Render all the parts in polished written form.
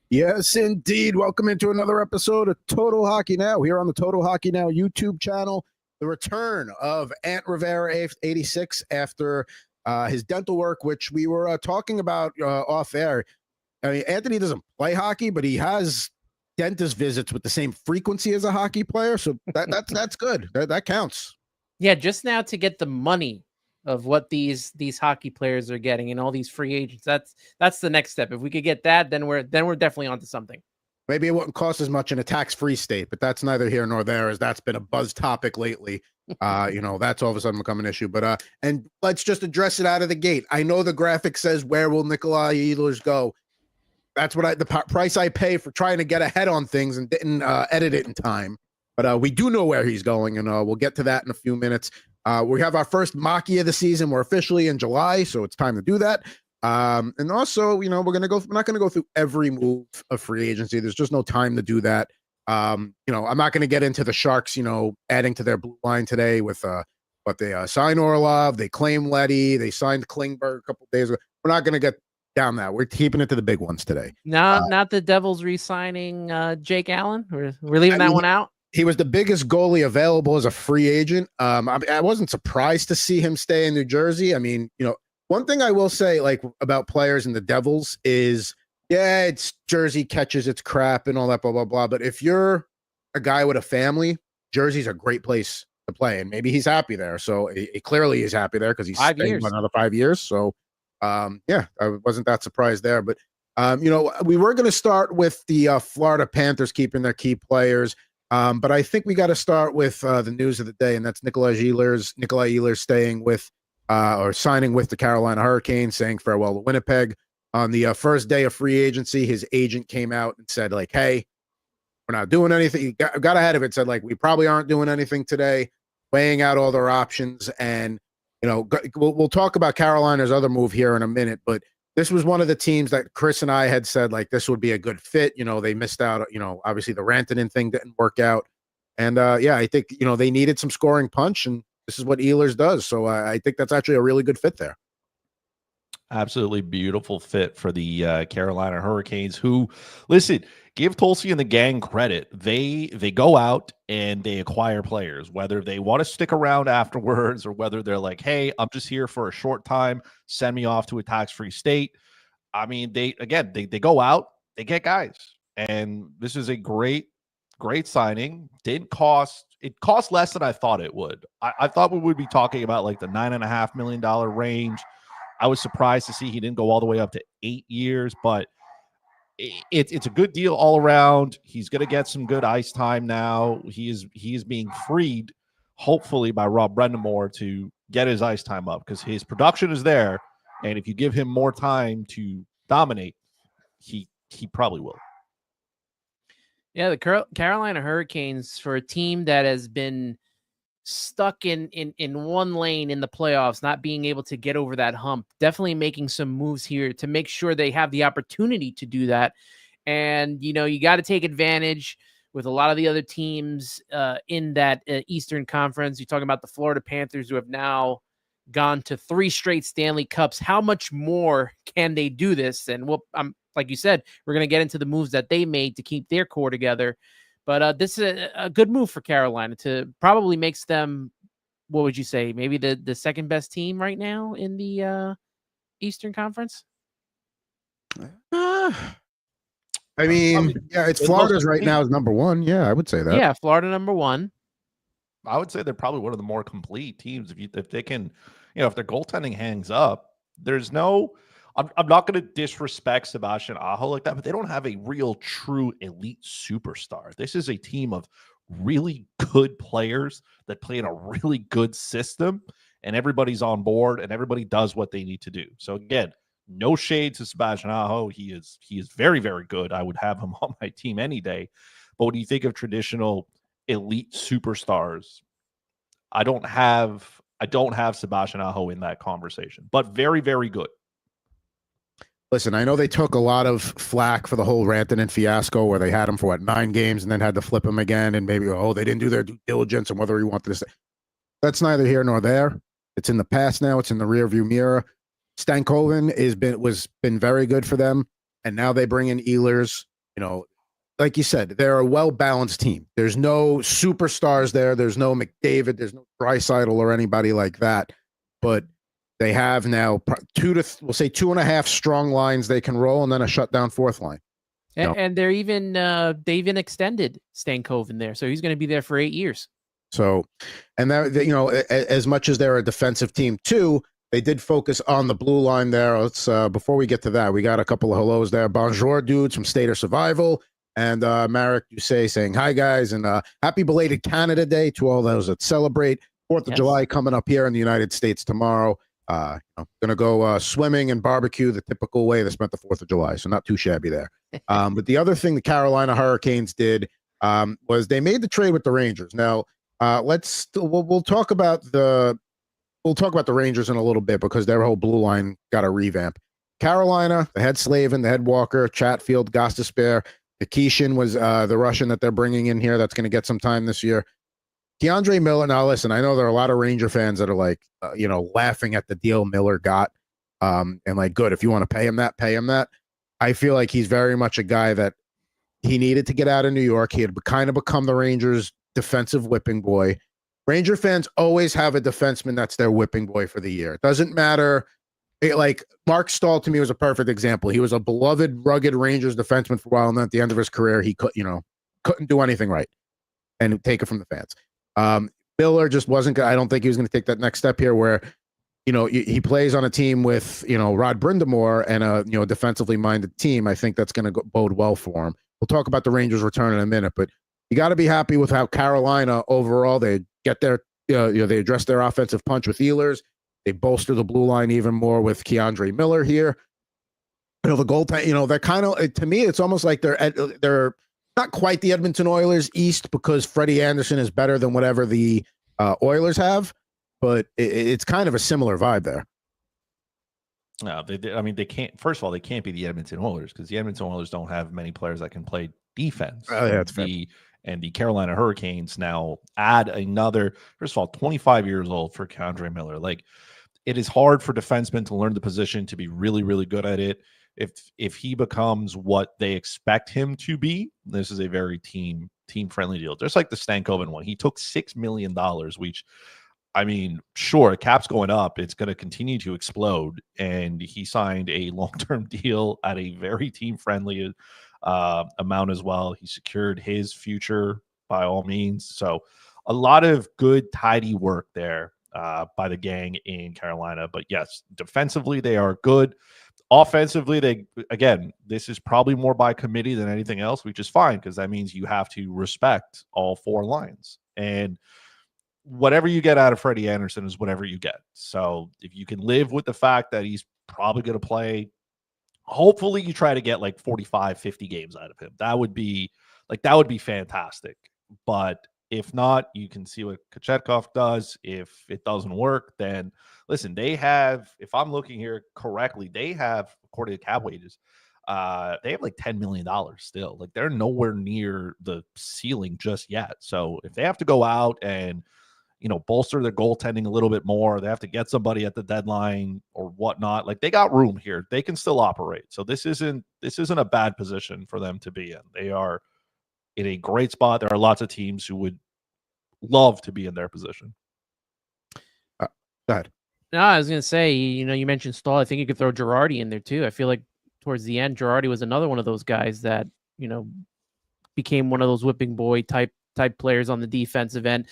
Yes, indeed. Welcome into another episode of Total Hockey Now here on the Total Hockey Now YouTube channel. The return of Ant Rivera 86 after his dental work, which we were talking about off air. I mean, Anthony doesn't play hockey, but he has dentist visits with the same frequency as a hockey player, so that's good. That counts. Yeah, just now to get the money of what these hockey players are getting and all these free agents. That's the next step. If we could get that, then we're definitely onto something. Maybe it wouldn't cost as much in a tax-free state, but that's neither here nor there, as that's been a buzz topic lately. That's all of a sudden become an issue. But and let's just address it out of the gate. I know the graphic says, where will Nikolaj Ehlers go? That's what the price I pay for trying to get ahead on things and didn't edit it in time. But we do know where he's going, and we'll get to that in a few minutes. We have our first Maki of the season. We're officially in July, so it's time to do that. And also, we're not going to go through every move of free agency. There's just no time to do that. I'm not going to get into the Sharks, adding to their blue line today with but they signed Orlov, they claimed Leddy, they signed Klingberg a couple of days ago. We're not going to get down that. We're keeping it to the big ones today. Not the Devils re-signing Jake Allen. We're leaving that one out. He was the biggest goalie available as a free agent. I wasn't surprised to see him stay in New Jersey. I mean, one thing I will say, like, about players in the Devils is, yeah, it's Jersey catches its crap and all that, blah, blah, blah. But if you're a guy with a family, Jersey's a great place to play. And maybe he's happy there. So he clearly is happy there because he's staying for another 5 years. So, I wasn't that surprised there. But, we were going to start with the Florida Panthers keeping their key players. But I think we got to start with the news of the day, and that's Nikolaj Ehlers staying with or signing with the Carolina Hurricanes, saying farewell to Winnipeg. On the first day of free agency, his agent came out and said, like, hey, we're not doing anything. He got ahead of it, said, like, we probably aren't doing anything today, weighing out all their options. And, we'll talk about Carolina's other move here in a minute, but this was one of the teams that Chris and I had said, like, this would be a good fit. They missed out, obviously the Rantanen thing didn't work out. And I think, they needed some scoring punch, and this is what Ehlers does. So I think that's actually a really good fit there. Absolutely beautiful fit for the Carolina Hurricanes, who, listen, give Tulsi and the gang credit. They go out and they acquire players, whether they want to stick around afterwards or whether they're like, hey, I'm just here for a short time, send me off to a tax-free state. I mean, they go out, they get guys. And this is a great signing. It cost less than I thought it would. I thought we would be talking about like the $9.5 million range. I was surprised to see he didn't go all the way up to 8 years, but it's a good deal all around. He's going to get some good ice time now. He is being freed, hopefully, by Rob Brendamore to get his ice time up because his production is there, and if you give him more time to dominate, he probably will. Yeah, the Carolina Hurricanes, for a team that has been stuck in one lane in the playoffs, not being able to get over that hump, definitely making some moves here to make sure they have the opportunity to do that. And, you got to take advantage with a lot of the other teams in that Eastern Conference. You're talking about the Florida Panthers, who have now gone to 3 straight Stanley Cups. How much more can they do this? And like you said, we're going to get into the moves that they made to keep their core together. But this is a good move for Carolina to probably makes them, what would you say, maybe the second best team right now in the Eastern Conference? I mean, yeah, it's Florida's right now is number 1. Yeah, I would say that. Yeah, Florida number 1. I would say they're probably one of the more complete teams. If they can, if their goaltending hangs up, there's no. I'm not going to disrespect Sebastian Aho like that, but they don't have a real, true elite superstar. This is a team of really good players that play in a really good system, and everybody's on board, and everybody does what they need to do. So again, no shade to Sebastian Aho. He is very, very good. I would have him on my team any day. But when you think of traditional elite superstars, I don't have Sebastian Aho in that conversation, but very, very good. Listen, I know they took a lot of flack for the whole Rantanen fiasco where they had him for 9 games and then had to flip him again, and maybe, they didn't do their due diligence and whether he wanted to say. That's neither here nor there. It's in the past now. It's in the rearview mirror. Stankoven has been very good for them, and now they bring in Ehlers. like you said, they're a well-balanced team. There's no superstars there. There's no McDavid. There's no Draisaitl or anybody like that. But they have now we'll say 2.5 strong lines they can roll, and then a shutdown fourth line. And they're even they even extended Stankoven there, so he's going to be there for 8 years. So, and that as much as they're a defensive team too, they did focus on the blue line there. Let's before we get to that, we got a couple of hellos there. Bonjour, dudes from State of Survival. And Marek Doucet saying, hi, guys, and happy belated Canada Day to all those that celebrate. 4th of July coming up here in the United States tomorrow. Going to go swimming and barbecue the typical way they spent the 4th of July, so not too shabby there. But the other thing the Carolina Hurricanes did was they made the trade with the Rangers. Now, we'll talk about the Rangers in a little bit because their whole blue line got a revamp. Carolina, they had Slavin, they had Walker, Chatfield, Gostisbehere. Nikishin was the Russian that they're bringing in here that's going to get some time this year. K'Andre Miller, now listen, I know there are a lot of Ranger fans that are like, laughing at the deal Miller got. And like, good, if you want to pay him that, pay him that. I feel like he's very much a guy that he needed to get out of New York. He had kind of become the Rangers' defensive whipping boy. Ranger fans always have a defenseman that's their whipping boy for the year. It doesn't matter. Like Mark Stahl to me was a perfect example. He was a beloved, rugged Rangers defenseman for a while, and then at the end of his career, he couldn't do anything right and take it from the fans. Miller just wasn't good. I don't think he was going to take that next step here where, he plays on a team with, Rod Brindamore and a, defensively minded team. I think that's going to bode well for him. We'll talk about the Rangers return in a minute, but you got to be happy with how Carolina overall, they get their, they address their offensive punch with Ehlers. They bolster the blue line even more with K'Andre Miller here. The goaltend, they're kind of, to me, it's almost like they're not quite the Edmonton Oilers East because Freddie Anderson is better than whatever the Oilers have, but it's kind of a similar vibe there. No, they can't. First of all, they can't be the Edmonton Oilers because the Edmonton Oilers don't have many players that can play defense. Yeah, that's fair. And the Carolina Hurricanes now add another, first of all, 25 years old for K'Andre Miller. Like, it is hard for defensemen to learn the position, to be really, really good at it. If he becomes what they expect him to be, this is a very team-friendly deal. Just like the Stankoven one. He took $6 million, which, I mean, sure, cap's going up. It's going to continue to explode. And he signed a long-term deal at a very team-friendly amount as well. He secured his future by all means. So a lot of good, tidy work there by the gang in Carolina. But yes, defensively, they are good. Offensively, this is probably more by committee than anything else, which is fine because that means you have to respect all 4 lines. And whatever you get out of Freddie Anderson is whatever you get. So if you can live with the fact that he's probably going to play, hopefully you try to get like 45, 50 games out of him. That would be fantastic. But if not, you can see what Kochetkov does. If it doesn't work, then listen, they have, if I'm looking here correctly, they have, according to cap wages, they have like $10 million still. Like, they're nowhere near the ceiling just yet. So if they have to go out and, bolster their goaltending a little bit more, they have to get somebody at the deadline or whatnot. Like, they got room here. They can still operate. So this isn't a bad position for them to be in. They are in a great spot. There are lots of teams who would love to be in their position. Go ahead. No, I was going to say, you mentioned Stahl. I think you could throw Girardi in there too. I feel like towards the end, Girardi was another one of those guys that, became one of those whipping boy type players on the defensive end.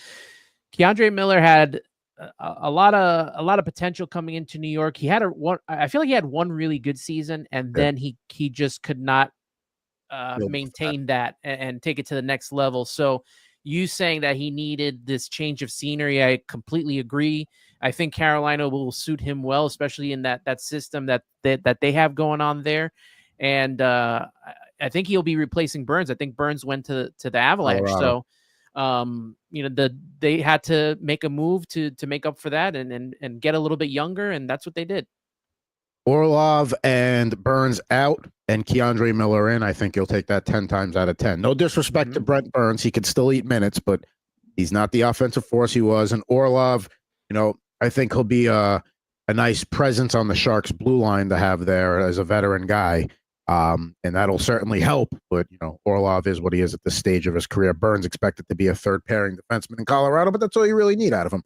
K'Andre Miller had a lot of potential coming into New York. He had I feel like he had one really good season, and then he just could not maintain that and take it to the next level. So you saying that he needed this change of scenery, I completely agree. I think Carolina will suit him well, especially in that system that they have going on there. And I think he'll be replacing Burns. I think Burns went to the Avalanche. Colorado. So they had to make a move to make up for that and get a little bit younger, and that's what they did. Orlov and Burns out and K'Andre Miller in. I think you'll take that 10 times out of 10. No disrespect to Brent Burns. He could still eat minutes, but he's not the offensive force he was. And Orlov, I think he'll be a nice presence on the Sharks blue line to have there as a veteran guy. And that'll certainly help. But, Orlov is what he is at this stage of his career. Burns expected to be a third pairing defenseman in Colorado, but that's all you really need out of him.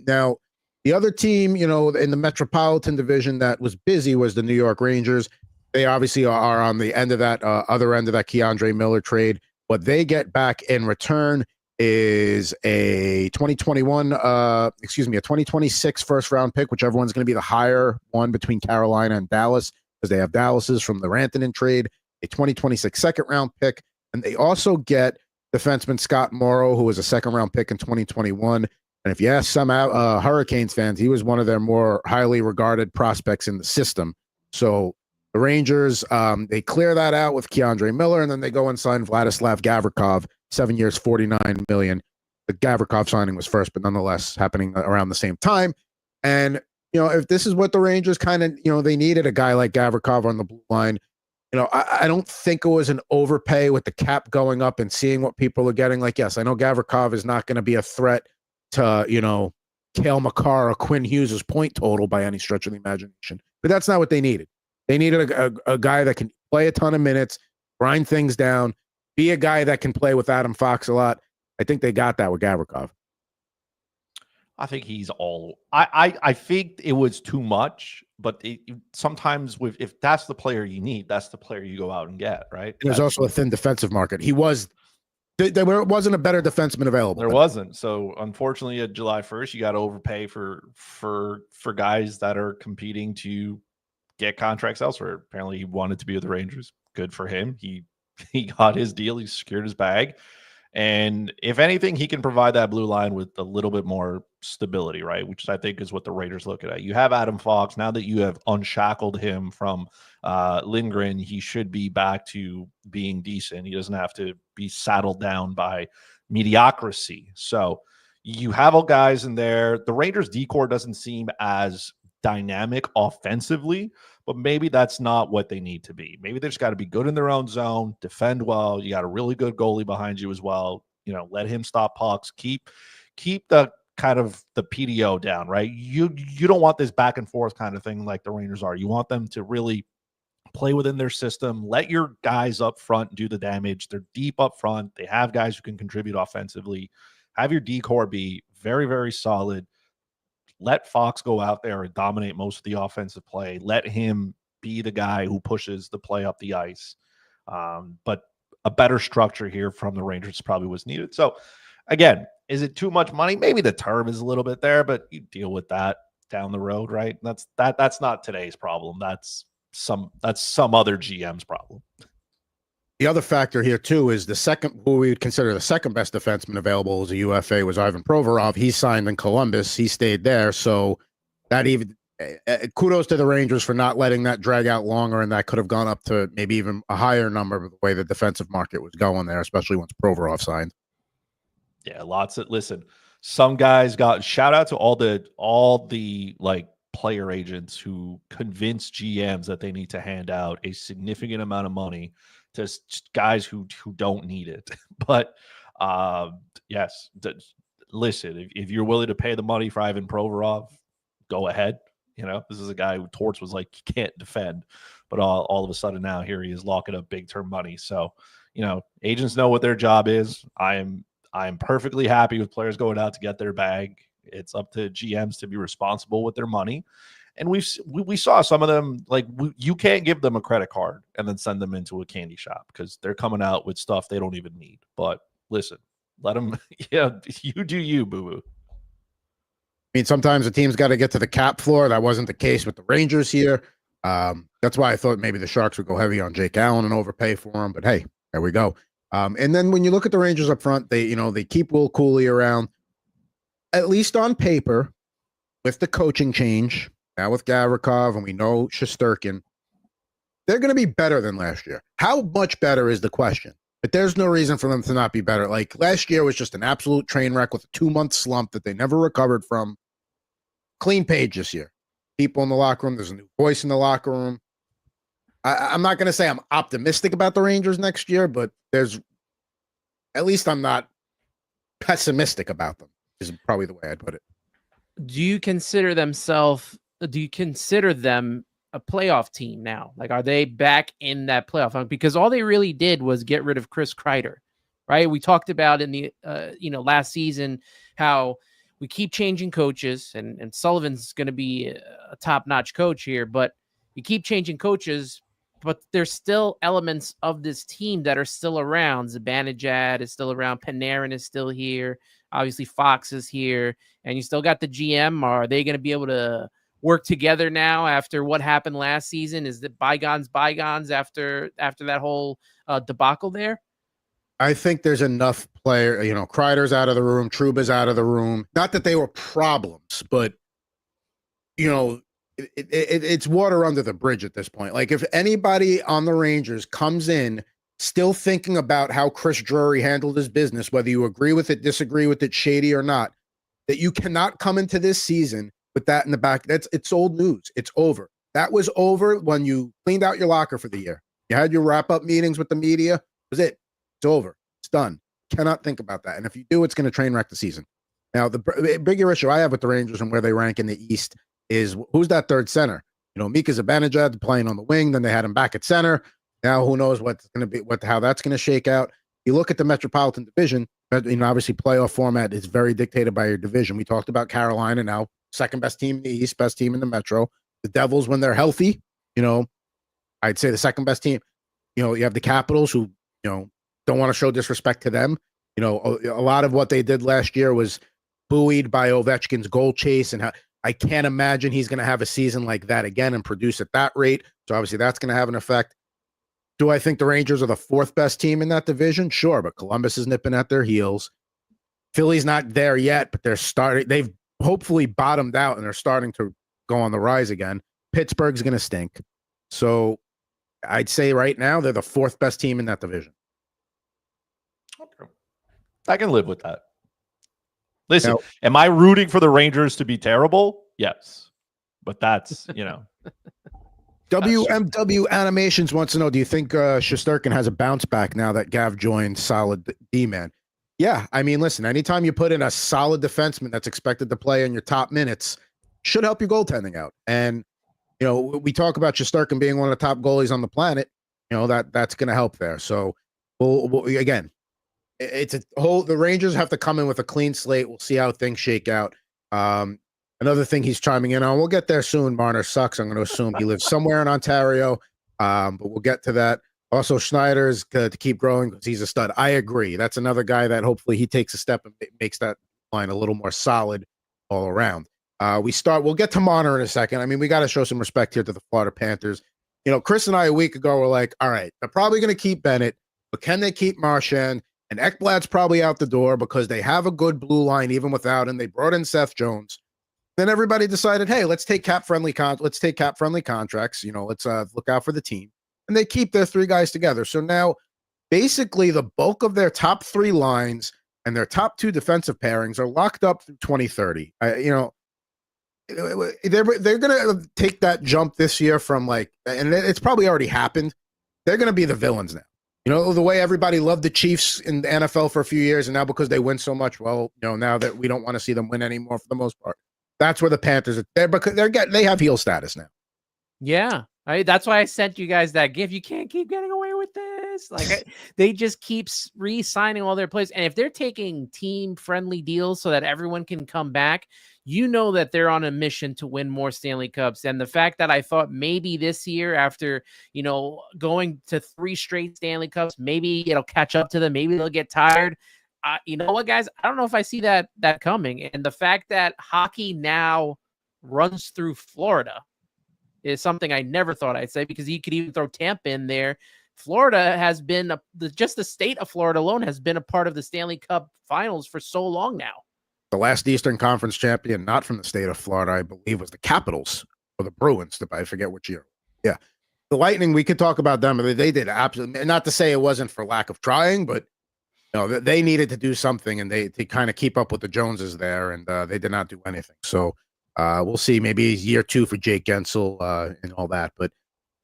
Now, the other team, in the Metropolitan Division that was busy was the New York Rangers. They obviously are on the end of that other end of that Keandre Miller trade. What they get back in return is a 2026 first round pick, whichever one's going to be the higher one between Carolina and Dallas, because they have Dallas's from the Rantanen trade, a 2026 second round pick. And they also get defenseman Scott Morrow, who was a second round pick in 2021. And if you ask some Hurricanes fans, he was one of their more highly regarded prospects in the system. So the Rangers, they clear that out with Keandre Miller, and then they go and sign Vladislav Gavrikov, 7 years, $49 million. The Gavrikov signing was first, but nonetheless happening around the same time. And, if this is what the Rangers kind of, they needed a guy like Gavrikov on the blue line. I don't think it was an overpay with the cap going up and seeing what people are getting. Like, yes, I know Gavrikov is not going to be a threat to, Cale Makar or Quinn Hughes' point total by any stretch of the imagination. But that's not what they needed. They needed a guy that can play a ton of minutes, grind things down, be a guy that can play with Adam Fox a lot. I think they got that with Gavrikov. I think he's all. I think it was too much, but sometimes if that's the player you need, that's the player you go out and get, right? There's also a thin defensive market. There wasn't a better defenseman available. There wasn't. So unfortunately, at July 1st, you got to overpay for guys that are competing to get contracts elsewhere. Apparently, he wanted to be with the Rangers. Good for him. He got his deal. He secured his bag. And if anything, he can provide that blue line with a little bit more stability, right? Which I think is what the Raiders look at. You have Adam Fox. Now that you have unshackled him from Lindgren, he should be back to being decent. He doesn't have to be saddled down by mediocrity. So you have all guys in there. The Rangers decor doesn't seem as dynamic offensively, but maybe that's not what they need to be. Maybe they just got to be good in their own zone, defend well. You got a really good goalie behind you as well. Let him stop pucks. Keep the kind of the PDO down, right? You don't want this back and forth kind of thing like the Rangers are. You want them to really play within their system. Let your guys up front do the damage. They're deep up front. They have guys who can contribute offensively. Have your decor be very, very solid. Let Fox go out there and dominate most of the offensive play. Let him be the guy who pushes the play up the ice. But a better structure here from the Rangers probably was needed. So, again, is it too much money? Maybe the term is a little bit there, but you deal with that down the road, right? That's not today's problem. That's some other GM's problem. The other factor here, too, is who we would consider the second best defenseman available as a UFA was Ivan Provorov. He signed in Columbus. He stayed there. So that even kudos to the Rangers for not letting that drag out longer, and that could have gone up to maybe even a higher number of the way the defensive market was going there, especially once Provorov signed. Yeah, listen, some guys got shout out to all the like player agents who convince GMs that they need to hand out a significant amount of money to guys who don't need it. But yes, listen, if you're willing to pay the money for Ivan Provorov, go ahead. This is a guy who Torts was like, you can't defend, but all of a sudden now here he is locking up big term money. So, agents know what their job is. I'm perfectly happy with players going out to get their bag. It's up to GMs to be responsible with their money. And we saw some of them, like, you can't give them a credit card and then send them into a candy shop because they're coming out with stuff they don't even need. But listen, let them, you do you, boo-boo. I mean, sometimes the team's got to get to the cap floor. That wasn't the case with the Rangers here. That's why I thought maybe the Sharks would go heavy on Jake Allen and overpay for him. But hey, there we go. And then when you look at the Rangers up front, they keep Will Cooley around, at least on paper, with the coaching change. Now with Gavrikov, and we know Shesterkin, they're going to be better than last year. How much better is the question? But there's no reason for them to not be better. Like, last year was just an absolute train wreck with a 2-month slump that they never recovered from. Clean page this year. People in the locker room. There's a new voice in the locker room. I'm not going to say I'm optimistic about the Rangers next year, but at least I'm not pessimistic about them, is probably the way I'd put it. Do you consider them a playoff team now? Like, are they back in that playoff hunt? Because all they really did was get rid of Chris Kreider, right? We talked about in the last season how we keep changing coaches, and Sullivan's going to be a top-notch coach here, but you keep changing coaches, but there's still elements of this team that are still around. Zibanejad is still around. Panarin is still here. Obviously, Fox is here, and you still got the GM. Are they going to be able to work together now after what happened last season? Is it bygones after that whole debacle there? I think there's enough player, Kreider's out of the room, Trouba's out of the room. Not that they were problems, but it's water under the bridge at this point. Like, if anybody on the Rangers comes in still thinking about how Chris Drury handled his business, whether you agree with it, disagree with it, shady or not, that you cannot come into this season with that in the back. It's old news. It's over. That was over when you cleaned out your locker for the year. You had your wrap-up meetings with the media. That was it. It's over. It's done. Cannot think about that. And if you do, it's going to train wreck the season. Now, the bigger issue I have with the Rangers and where they rank in the East is who's that third center? Mika Zibanejad playing on the wing. Then they had him back at center. Now, who knows what's going to be, how that's going to shake out. You look at the Metropolitan Division, obviously playoff format is very dictated by your division. We talked about Carolina, now second best team in the East, best team in the Metro. The Devils, when they're healthy, I'd say the second best team. You have the Capitals, who, don't want to show disrespect to them. A lot of what they did last year was buoyed by Ovechkin's goal chase, and I can't imagine he's going to have a season like that again and produce at that rate. So obviously that's going to have an effect. Do I think the Rangers are the fourth best team in that division? Sure, but Columbus is nipping at their heels. Philly's not there yet, but they're starting. They've hopefully bottomed out, and they're starting to go on the rise again. Pittsburgh's going to stink. So I'd say right now they're the fourth best team in that division. Okay. I can live with that. Listen, am I rooting for the Rangers to be terrible? Yes. But that's, WMW Animations wants to know, do you think Shesterkin has a bounce back now that Gav joined solid D-man? Yeah, I mean, listen, anytime you put in a solid defenseman that's expected to play in your top minutes, should help your goaltending out. And, we talk about Shesterkin being one of the top goalies on the planet, that's going to help there. So, we'll again, it's the Rangers have to come in with a clean slate. We'll see how things shake out. Another thing he's chiming in on, we'll get there soon. Marner sucks. I'm going to assume he lives somewhere in Ontario, but we'll get to that. Also, Schneider's to keep growing because he's a stud. I agree. That's another guy that hopefully he takes a step and makes that line a little more solid all around. We'll get to Marner in a second. I mean, we got to show some respect here to the Florida Panthers. Chris and I a week ago were like, all right, they're probably going to keep Bennett, but can they keep Marchand? And Ekblad's probably out the door because they have a good blue line even without him. They brought in Seth Jones. Then everybody decided, hey, let's take cap-friendly contracts. Let's look out for the team. And they keep their three guys together. So now, basically, the bulk of their top three lines and their top two defensive pairings are locked up through 2030. They're going to take that jump this year from and it's probably already happened. They're going to be the villains now. The way everybody loved the Chiefs in the NFL for a few years, and now because they win so much, now that we don't want to see them win anymore for the most part. That's where the Panthers are there because they have heel status now. Yeah. That's why I sent you guys that gift. You can't keep getting away with this. They just keep re-signing all their players. And if they're taking team-friendly deals so that everyone can come back, that they're on a mission to win more Stanley Cups. And the fact that I thought maybe this year, after, going to 3 straight Stanley Cups, maybe it'll catch up to them. Maybe they'll get tired. You know what, guys? I don't know if I see that coming. And the fact that hockey now runs through Florida is something I never thought I'd say, because you could even throw Tampa in there. Florida has been just the state of Florida alone has been a part of the Stanley Cup finals for so long now. The last Eastern Conference champion, not from the state of Florida, I believe, was the Capitals or the Bruins. I forget which year. Yeah. The Lightning, we could talk about them. They did absolutely, not to say it wasn't for lack of trying, but they needed to do something, and they kind of keep up with the Joneses there, and they did not do anything. So we'll see. Maybe year 2 for Jake Gensel and all that. But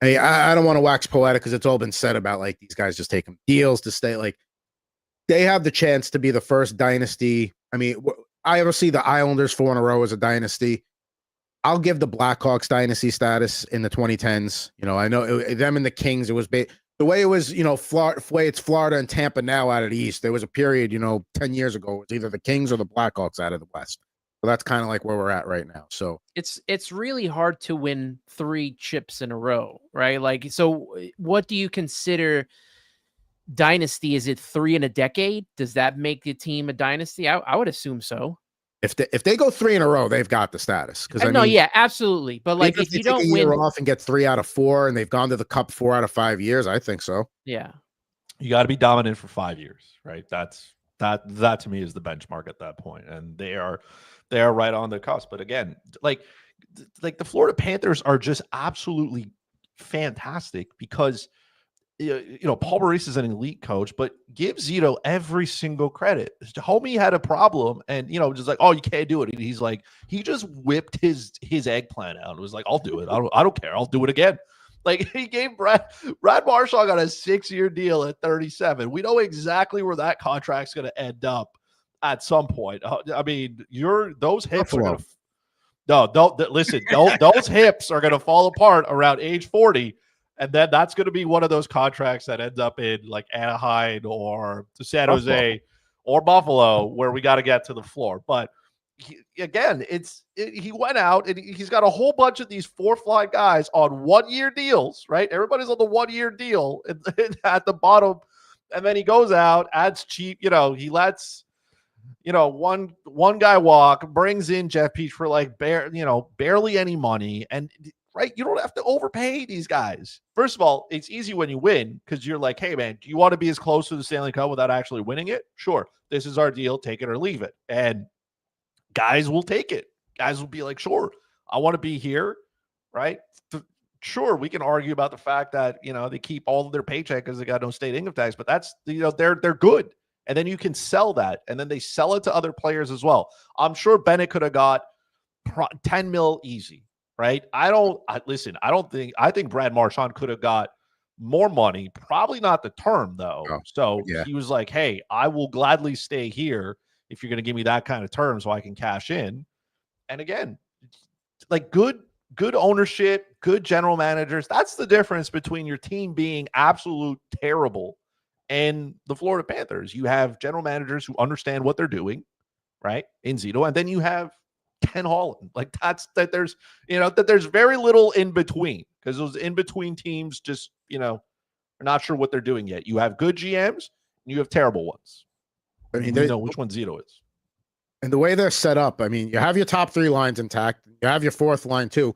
hey, I don't want to wax poetic because it's all been said about these guys just taking deals to stay. They have the chance to be the first dynasty. I mean, I ever see the Islanders 4 in a row as a dynasty. I'll give the Blackhawks dynasty status in the 2010s. I know them and the Kings. It was the way it was. Florida, way it's Florida and Tampa now out of the East. There was a period, 10 years ago, it was either the Kings or the Blackhawks out of the West. So that's kind of like where we're at right now. So it's really hard to win 3 chips in a row, right? Like, so what do you consider dynasty? Is it 3 in a decade? Does that make the team a dynasty? I would assume so. If they go 3 in a row, they've got the status. Because yeah, absolutely. But like, if you don't win off and get 3 out of 4, and they've gone to the Cup 4 out of 5 years, I think so. Yeah, you got to be dominant for 5 years, right? That to me is the benchmark at that point, and they are right on the cusp. But again, like the Florida Panthers are just absolutely fantastic because Paul Maurice is an elite coach, but give Zito every single credit. Homie had a problem, and just like, oh, you can't do it. And he's like, he just whipped his eggplant out. It was like, I'll do it. I don't care. I'll do it again. Like, he gave Brad Marchand got a 6-year deal at 37. We know exactly where that contract's going to end up at some point. I mean, those hips are going to. No, listen. Those hips are going to fall apart around age 40. And then that's going to be one of those contracts that ends up in like Anaheim or San Jose or Buffalo, where we got to get to the floor. But he went out and he's got a whole bunch of these 4-fly guys on 1-year deals, right? Everybody's on the 1-year deal at the bottom. And then he goes out, adds cheap, he lets, one guy walk, brings in Jeff Peach for like barely any money. And right, you don't have to overpay these guys. First of all, it's easy when you win because you're like, hey, man, do you want to be as close to the Stanley Cup without actually winning it? Sure. This is our deal. Take it or leave it. And guys will take it. Guys will be like, sure, I want to be here, right? Sure, we can argue about the fact that, they keep all of their paycheck because they got no state income tax, but that's, they're good. And then you can sell that. And then they sell it to other players as well. I'm sure Bennett could have got 10 mil easy. Right. I think Brad Marchand could have got more money, probably not the term though. Oh, so yeah. He was like, hey, I will gladly stay here if you're going to give me that kind of term so I can cash in. And again, like good ownership, good general managers. That's the difference between your team being absolute terrible and the Florida Panthers. You have general managers who understand what they're doing, right? In Zito. And then you have Ken Holland. Like there's very little in between because those in between teams just, are not sure what they're doing yet. You have good GMs and you have terrible ones. I mean, you know which one Zito is. And the way they're set up, I mean, you have your top 3 lines intact. You have your 4th line too.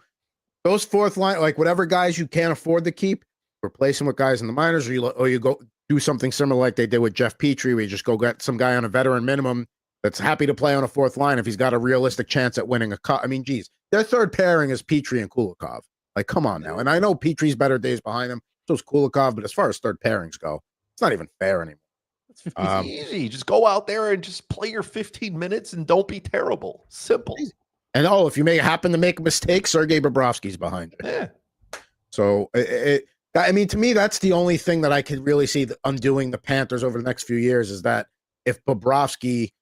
Those 4th line, like whatever guys you can't afford to keep, replace them with guys in the minors, or you go do something similar like they did with Jeff Petrie, where you just go get some guy on a veteran minimum that's happy to play on a 4th line if he's got a realistic chance at winning a cup. I mean, geez, their 3rd pairing is Petrie and Kulikov. Like, come on now. And I know Petrie's better days behind him. So is Kulikov, but as far as 3rd pairings go, it's not even fair anymore. It's easy. Just go out there and just play your 15 minutes and don't be terrible. Simple. And if you happen to make a mistake, Sergei Bobrovsky's behind you. Yeah. So I mean, to me, that's the only thing that I could really see undoing the Panthers over the next few years is that if Bobrovsky,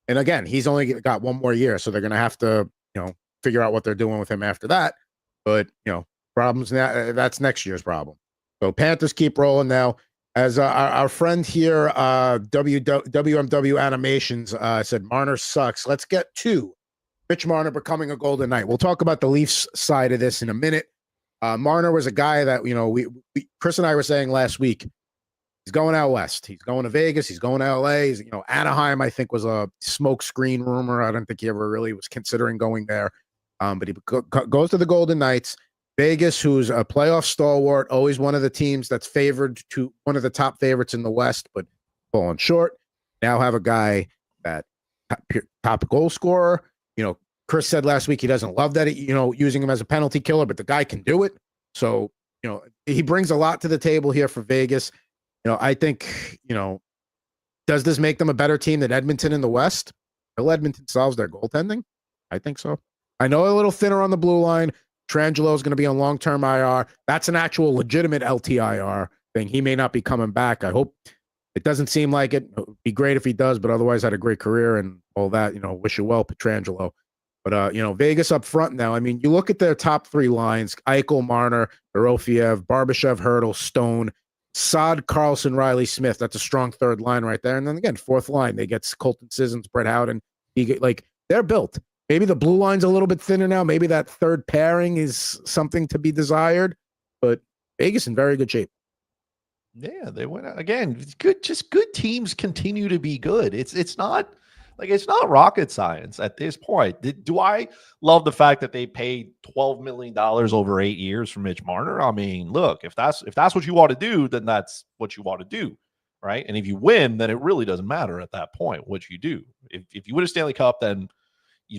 and again, he's only got 1 more year, so they're going to have to, figure out what they're doing with him after that. But, problems now, that's next year's problem. So Panthers keep rolling now. As our friend here, WMW Animations said, Marner sucks. Let's get to Mitch Marner becoming a Golden Knight. We'll talk about the Leafs side of this in a minute. Marner was a guy that, Chris and I were saying last week, he's going out west. He's going to Vegas. He's going to LA. Anaheim, I think, was a smoke screen rumor. I don't think he ever really was considering going there. But he goes to the Golden Knights. Vegas, who's a playoff stalwart, always one of the teams that's favored to one of the top favorites in the West, but falling short. Now have a guy that top goal scorer. Chris said last week he doesn't love that, using him as a penalty killer, but the guy can do it. So, he brings a lot to the table here for Vegas. I think, does this make them a better team than Edmonton in the West? Will Edmonton solves their goaltending? I think so. I know a little thinner on the blue line. Trangelo is going to be on long-term IR. That's an actual legitimate LTIR thing. He may not be coming back. I hope it doesn't seem like it. It would be great if he does, but otherwise had a great career and all that. Wish you well, Pietrangelo. But Vegas up front now. I mean, you look at their top three lines: Eichel, Marner, Dorofeyev, Barbashev, Hurdle, Stone, Saad, Carlson, Riley, Smith. That's a strong third line right there. And then again, fourth line, they get Colton Sissons, Brett Howden. They're built. Maybe the blue line's a little bit thinner now. Maybe that third pairing is something to be desired. But Vegas in very good shape. Yeah, they went again. Good, just good teams continue to be good. It's not rocket science at this point. Do I love the fact that they paid $12 million over 8 years for Mitch Marner? I mean, look, if that's what you want to do, then that's what you want to do, right? And if you win, then it really doesn't matter at that point what you do. If you win a Stanley Cup, then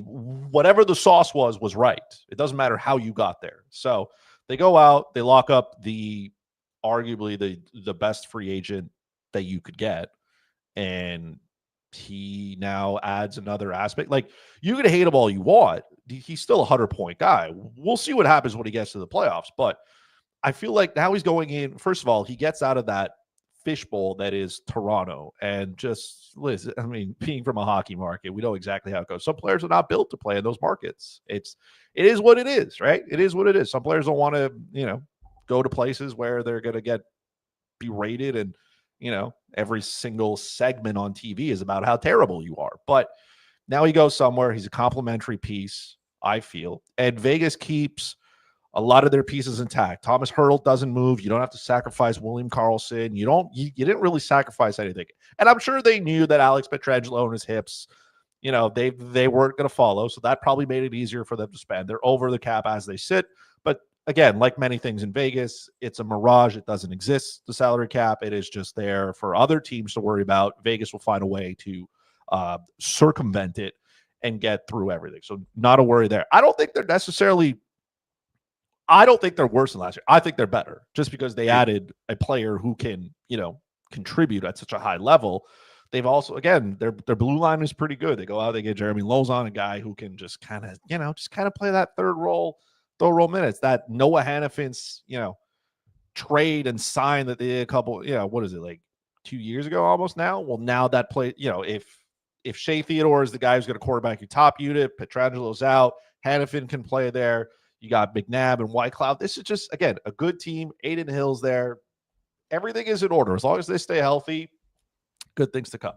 whatever the sauce was right. It doesn't matter how you got there. So they go out, they lock up arguably the best free agent that you could get, and he now adds another aspect. Like, you can hate him all you want, he's still a 100-point guy. We'll see what happens when he gets to the playoffs, but I feel like now he's going in. First of all, he gets out of that fishbowl that is Toronto, and just listen, I mean, being from a hockey market, we know exactly how it goes. Some players are not built to play in those markets. It is what it is, right? It is what it is. Some players don't want to, go to places where they're going to get berated, and every single segment on TV is about how terrible you are. But now he goes somewhere. He's a complimentary piece, I feel, and Vegas keeps a lot of their pieces intact. Thomas Hertl doesn't move. You don't have to sacrifice William Karlsson. You didn't really sacrifice anything. And I'm sure they knew that Alex Pietrangelo and his hips, they weren't going to follow. So that probably made it easier for them to spend. They're over the cap as they sit. But again, like many things in Vegas, it's a mirage. It doesn't exist, the salary cap. It is just there for other teams to worry about. Vegas will find a way to circumvent it and get through everything. So not a worry there. I don't think they're worse than last year. I think they're better, just because they added a player who can, contribute at such a high level. They've also, again, their blue line is pretty good. They go out, they get Jeremy Lozon, a guy who can just kind of play that third role minutes. That Noah Hannafin's, trade and sign that they did a couple, what is it, like 2 years ago almost now? Well, now that play, if Shea Theodore is the guy who's going to quarterback your top unit, Pietrangelo's out, Hannafin can play there. You got McNabb and Whitecloud. This is just, again, a good team. Aiden Hill's there. Everything is in order. As long as they stay healthy, good things to come.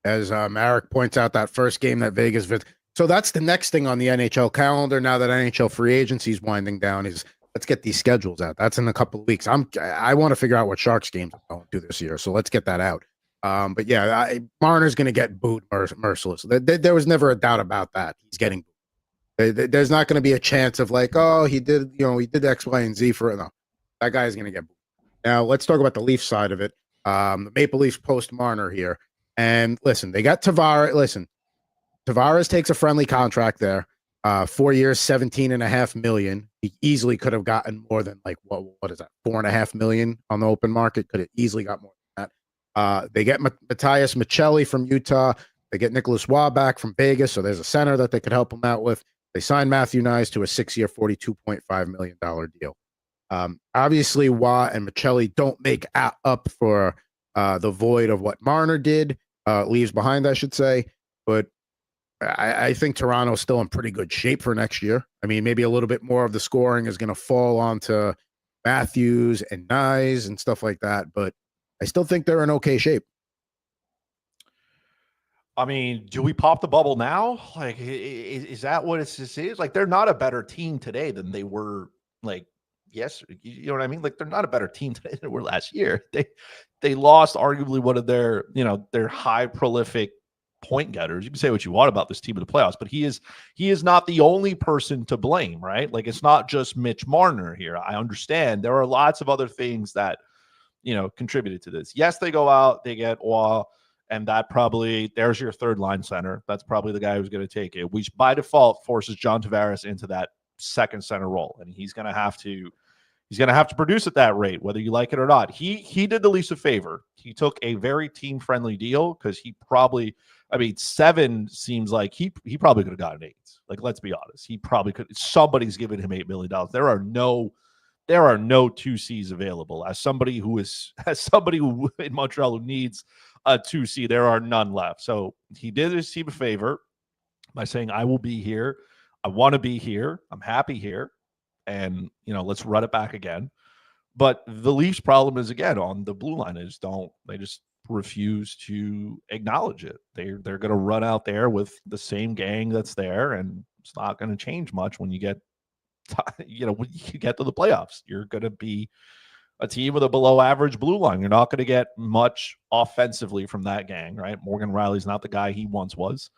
As Marek points out, that first game that Vegas so that's the next thing on the NHL calendar now that NHL free agency is winding down, is let's get these schedules out. That's in a couple of weeks. I want to figure out what Sharks games I'm going to do this year, so let's get that out. But yeah, Marner's going to get booed merciless. There was never a doubt about that. He's getting booed. There's not going to be a chance of like, oh, he did X, Y, and Z for it. No, that guy's going to get booed. Now let's talk about the Leafs side of it. The Maple Leafs Post-Marner here, and listen, they got Tavares. Listen, Tavares takes a friendly contract there, 4 years, $17.5 million. He easily could have gotten more than like what is that, $4.5 million on the open market. Could have easily got more than that. They get Matthias Michelli from Utah. They get Nicholas Waugh back from Vegas, so there's a center that they could help him out with. They signed Matthew Nyes to a 6-year, $42.5 million deal. Obviously, Waugh and Michelli don't make up for the void of what Marner leaves behind, I should say. But I think Toronto's still in pretty good shape for next year. I mean, maybe a little bit more of the scoring is going to fall onto Matthews and Nyes and stuff like that, but I still think they're in okay shape. I mean, do we pop the bubble now? Like, is that what this is? Like, they're not a better team today than they were, like, yes, you know what I mean? Like, they're not a better team today than they were last year. They lost arguably one of their, their high prolific point getters. You can say what you want about this team in the playoffs, but he is not the only person to blame, right? Like, it's not just Mitch Marner here. I understand there are lots of other things that, contributed to this. Yes, they go out, they get Waugh, and there's your third line center. That's probably the guy who's going to take it, which by default forces John Tavares into that second center role. And he's going to have to produce at that rate, whether you like it or not. He did the Leafs a favor. He took a very team-friendly deal, because 7 seems like he probably could have gotten 8. Like, let's be honest. He probably could. Somebody's giving him $8 million. There are no 2Cs available. As somebody who in Montreal who needs a 2C, there are none left. So he did his team a favor. by saying, I will be here. I want to be here. I'm happy here. And, let's run it back again. But the Leafs' problem is, again, on the blue line is they just refuse to acknowledge it. They're going to run out there with the same gang that's there, and it's not going to change much when you get when you get to the playoffs. You're going to be a team with a below average blue line. You're not going to get much offensively from that gang, right? Morgan Riley's not the guy he once was.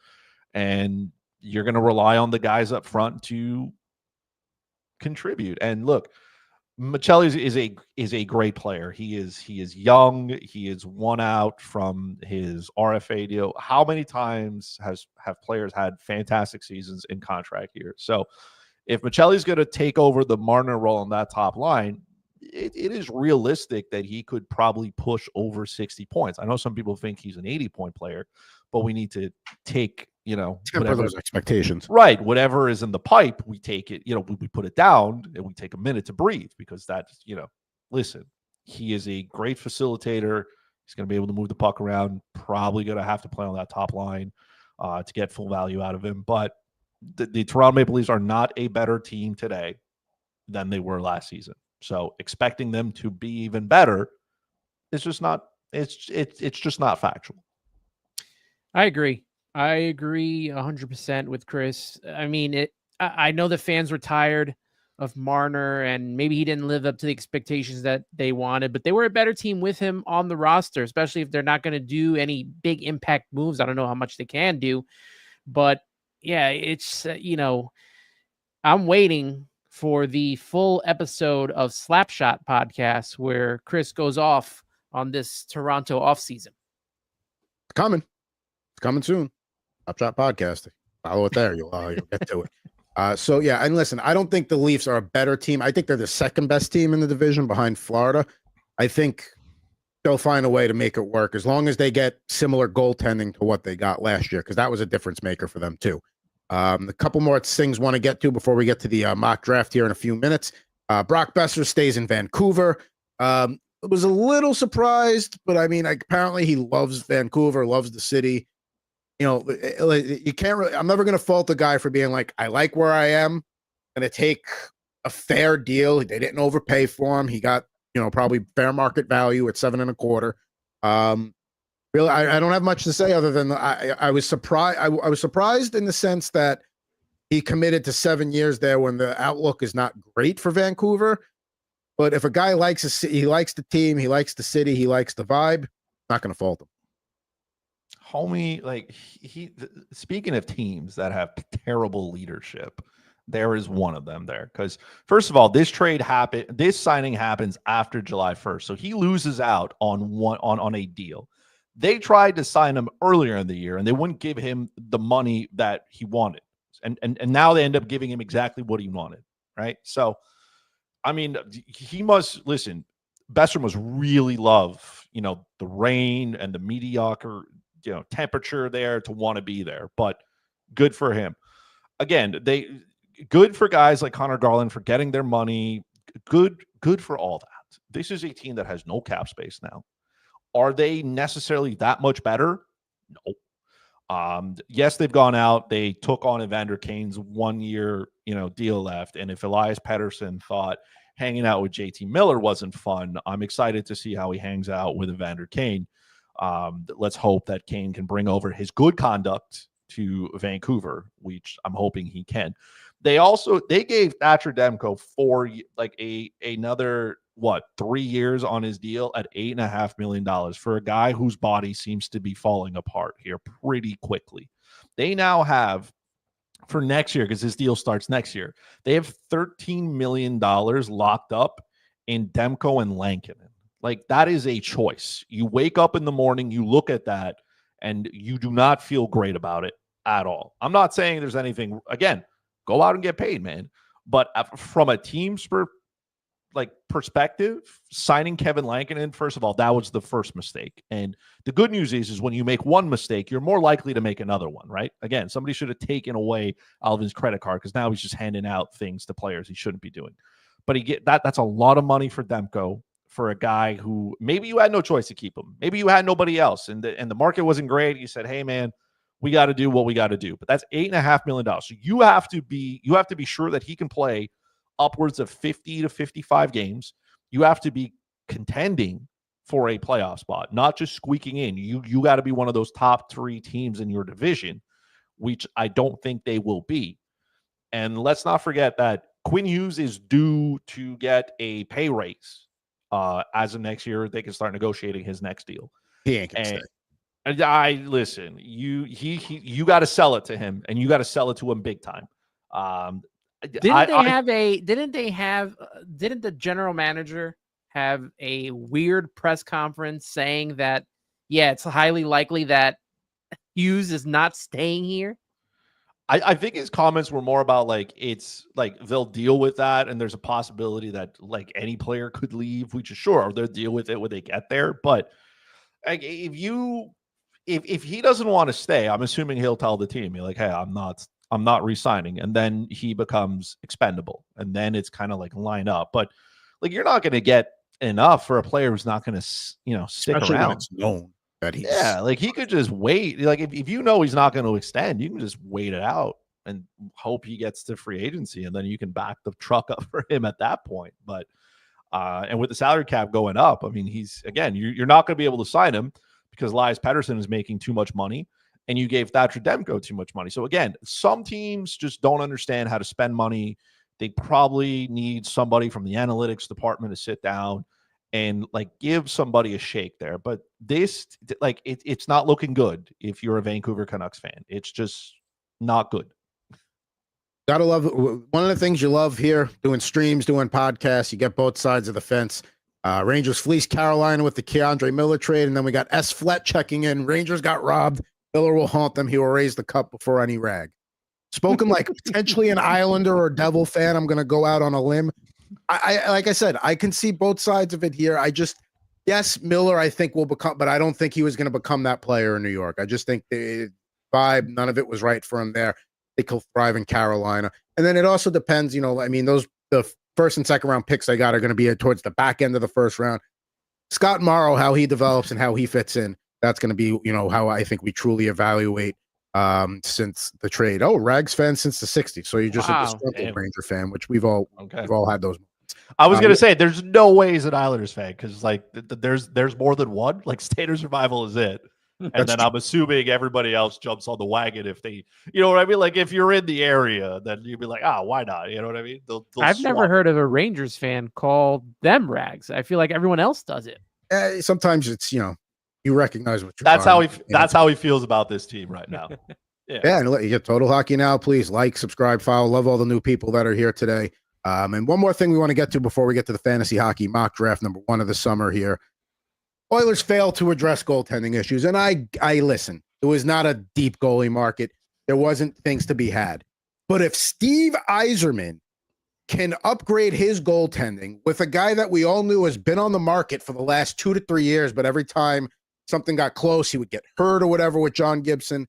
And you're going to rely on the guys up front to contribute. And look, Michelli is a great player. He is young. He is one out from his RFA deal. How many times have players had fantastic seasons in contract years? So if Michelli's going to take over the Marner role on that top line, it is realistic that he could probably push over 60 points. I know some people think he's an 80-point player, but we need to take, temper those expectations. Right. Whatever is in the pipe, we take it, we put it down and we take a minute to breathe, because that's, listen, he is a great facilitator. He's going to be able to move the puck around, probably going to have to play on that top line to get full value out of him. But the Toronto Maple Leafs are not a better team today than they were last season. So expecting them to be even better is just not, it's just not factual. I agree 100% with Chris. I mean, I know the fans were tired of Marner, and maybe he didn't live up to the expectations that they wanted, but they were a better team with him on the roster, especially if they're not going to do any big impact moves. I don't know how much they can do, but yeah, it's, I'm waiting for the full episode of Slapshot podcast where Chris goes off on this Toronto offseason. It's coming soon. Slapshot podcast. Follow it there. You'll get to it. So yeah, and listen, I don't think the Leafs are a better team. I think they're the second best team in the division behind Florida. I think they'll find a way to make it work as long as they get similar goaltending to what they got last year, because that was a difference maker for them too. A couple more things want to get to before we get to the mock draft here in a few minutes. Brock Boeser stays in Vancouver. I was a little surprised, but I mean, apparently he loves Vancouver, loves the city. You can't really, I'm never going to fault the guy for being like, I like where I am. Going to take a fair deal. They didn't overpay for him. He got, probably fair market value at 7.25. Really, I don't have much to say other than I was surprised. I was surprised in the sense that he committed to 7 years there when the outlook is not great for Vancouver. But if a guy he likes the team, he likes the city, he likes the vibe, not going to fault him. Homie, speaking of teams that have terrible leadership, there is one of them there. Because first of all, this signing happens after July 1st. So he loses out on a deal. They tried to sign him earlier in the year, and they wouldn't give him the money that he wanted. And now they end up giving him exactly what he wanted, right? So, I mean, he must, listen, Boeser must really love, the rain and the mediocre, temperature there to want to be there. But good for him. Again, good for guys like Connor Garland for getting their money. Good for all that. This is a team that has no cap space now. Are they necessarily that much better? No. Yes, they've gone out. They took on Evander Kane's 1 year, deal left. And if Elias Pettersson thought hanging out with JT Miller wasn't fun, I'm excited to see how he hangs out with Evander Kane. Let's hope that Kane can bring over his good conduct to Vancouver, which I'm hoping he can. They gave Thatcher Demko another 3 years on his deal at $8.5 million for a guy whose body seems to be falling apart here pretty quickly. They now have, for next year, because this deal starts next year, they have $13 million locked up in Demko and Lankinen. That is a choice. You wake up in the morning, you look at that, and you do not feel great about it at all. I'm not saying there's anything, again, go out and get paid, man. But from a team's perspective, signing Kevin Lankinen, first of all, that was the first mistake. And the good news is when you make one mistake, you're more likely to make another one, right? Again, somebody should have taken away Alvin's credit card, because now he's just handing out things to players he shouldn't be doing. But that's a lot of money for Demko, for a guy who maybe you had no choice to keep him. Maybe you had nobody else, and the market wasn't great. You said, hey, man, we got to do what we got to do. But that's $8.5 million. So you have to be sure that he can play upwards of 50 to 55 games. You have to be contending for a playoff spot, not just squeaking in. You got to be one of those top 3 teams in your division, which I don't think they will be. And let's not forget that Quinn Hughes is due to get a pay raise as of next year. They can start negotiating his next deal. He ain't gonna stay. And I listen. You got to sell it to him, and you got to sell it to him big time. Didn't the general manager have a weird press conference saying that, yeah, it's highly likely that Hughes is not staying here? I think his comments were more about like, it's like they'll deal with that, and there's a possibility that like any player could leave, which is sure they'll deal with it when they get there. But like, if he doesn't want to stay, I'm assuming he'll tell the team, like, hey, I'm not re-signing, and then he becomes expendable, and then it's kind of like line up. But like, you're not going to get enough for a player who's not going to stick Especially around. when it's known that he's like he could just wait. Like if you know he's not going to extend, you can just wait it out and hope he gets to free agency, and then you can back the truck up for him at that point. But and with the salary cap going up, I mean, you're not going to be able to sign him because Elias Pettersson is making too much money, and you gave Thatcher Demko too much money. So again, some teams just don't understand how to spend money. They probably need somebody from the analytics department to sit down and like give somebody a shake there. But this, like, it's not looking good if you're a Vancouver Canucks fan. It's just not good. Gotta love it. One of the things you love here, doing streams, doing podcasts, you get both sides of the fence. Rangers fleeced Carolina with the Keandre Miller trade, and then we got S. Flett checking in. Rangers got robbed. Miller will haunt them. He will raise the cup before any rag. Spoken like potentially an Islander or Devil fan, I'm going to go out on a limb. I like I said, I can see both sides of it here. Yes, Miller, I think will become, but I don't think he was going to become that player in New York. I just think the vibe, none of it was right for him there. I think he'll thrive in Carolina. And then it also depends, I mean, the first and second round picks I got are going to be towards the back end of the first round. Scott Morrow, how he develops and how he fits in, that's going to be, how I think we truly evaluate since the trade. Oh, Rags fan since the 60s. So you're just a disgruntled Ranger fan, which we've all had those moments. I was gonna say there's no way he's an Islanders fan because like there's more than one. Like State of Survival is it, and then I'm assuming everybody else jumps on the wagon if they, you know what I mean. Like if you're in the area, then you'd be like, why not? You know what I mean? I've never heard of a Rangers fan call them Rags. I feel like everyone else does it. Sometimes it's you recognize what you're. That's how he feels about this team right now. Yeah, and you get Total Hockey Now. Please like, subscribe, follow. Love all the new people that are here today. And one more thing we want to get to before we get to the fantasy hockey mock draft number 1 of the summer here. Oilers failed to address goaltending issues. And I listen, it was not a deep goalie market. There wasn't things to be had. But if Steve Yzerman can upgrade his goaltending with a guy that we all knew has been on the market for the last 2 to 3 years, but every time something got close, he would get hurt or whatever with John Gibson,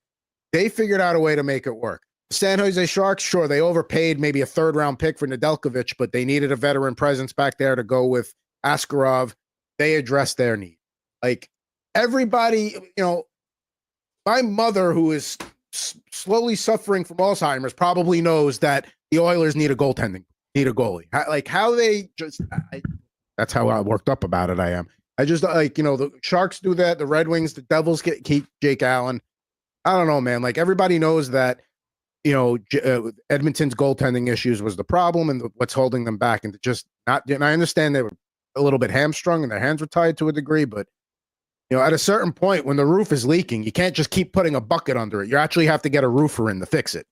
they figured out a way to make it work. San Jose Sharks, sure, they overpaid maybe a 3rd-round pick for Nedeljkovic, but they needed a veteran presence back there to go with Askarov. They addressed their need. Like, everybody, my mother, who is slowly suffering from Alzheimer's, probably knows that the Oilers need a goalie. That's how worked up about it I am. I just, the Sharks do that, the Red Wings, the Devils keep Jake Allen. I don't know, man. Like, everybody knows that Edmonton's goaltending issues was the problem and what's holding them back. And and I understand they were a little bit hamstrung and their hands were tied to a degree, but at a certain point when the roof is leaking, you can't just keep putting a bucket under it. You actually have to get a roofer in to fix it.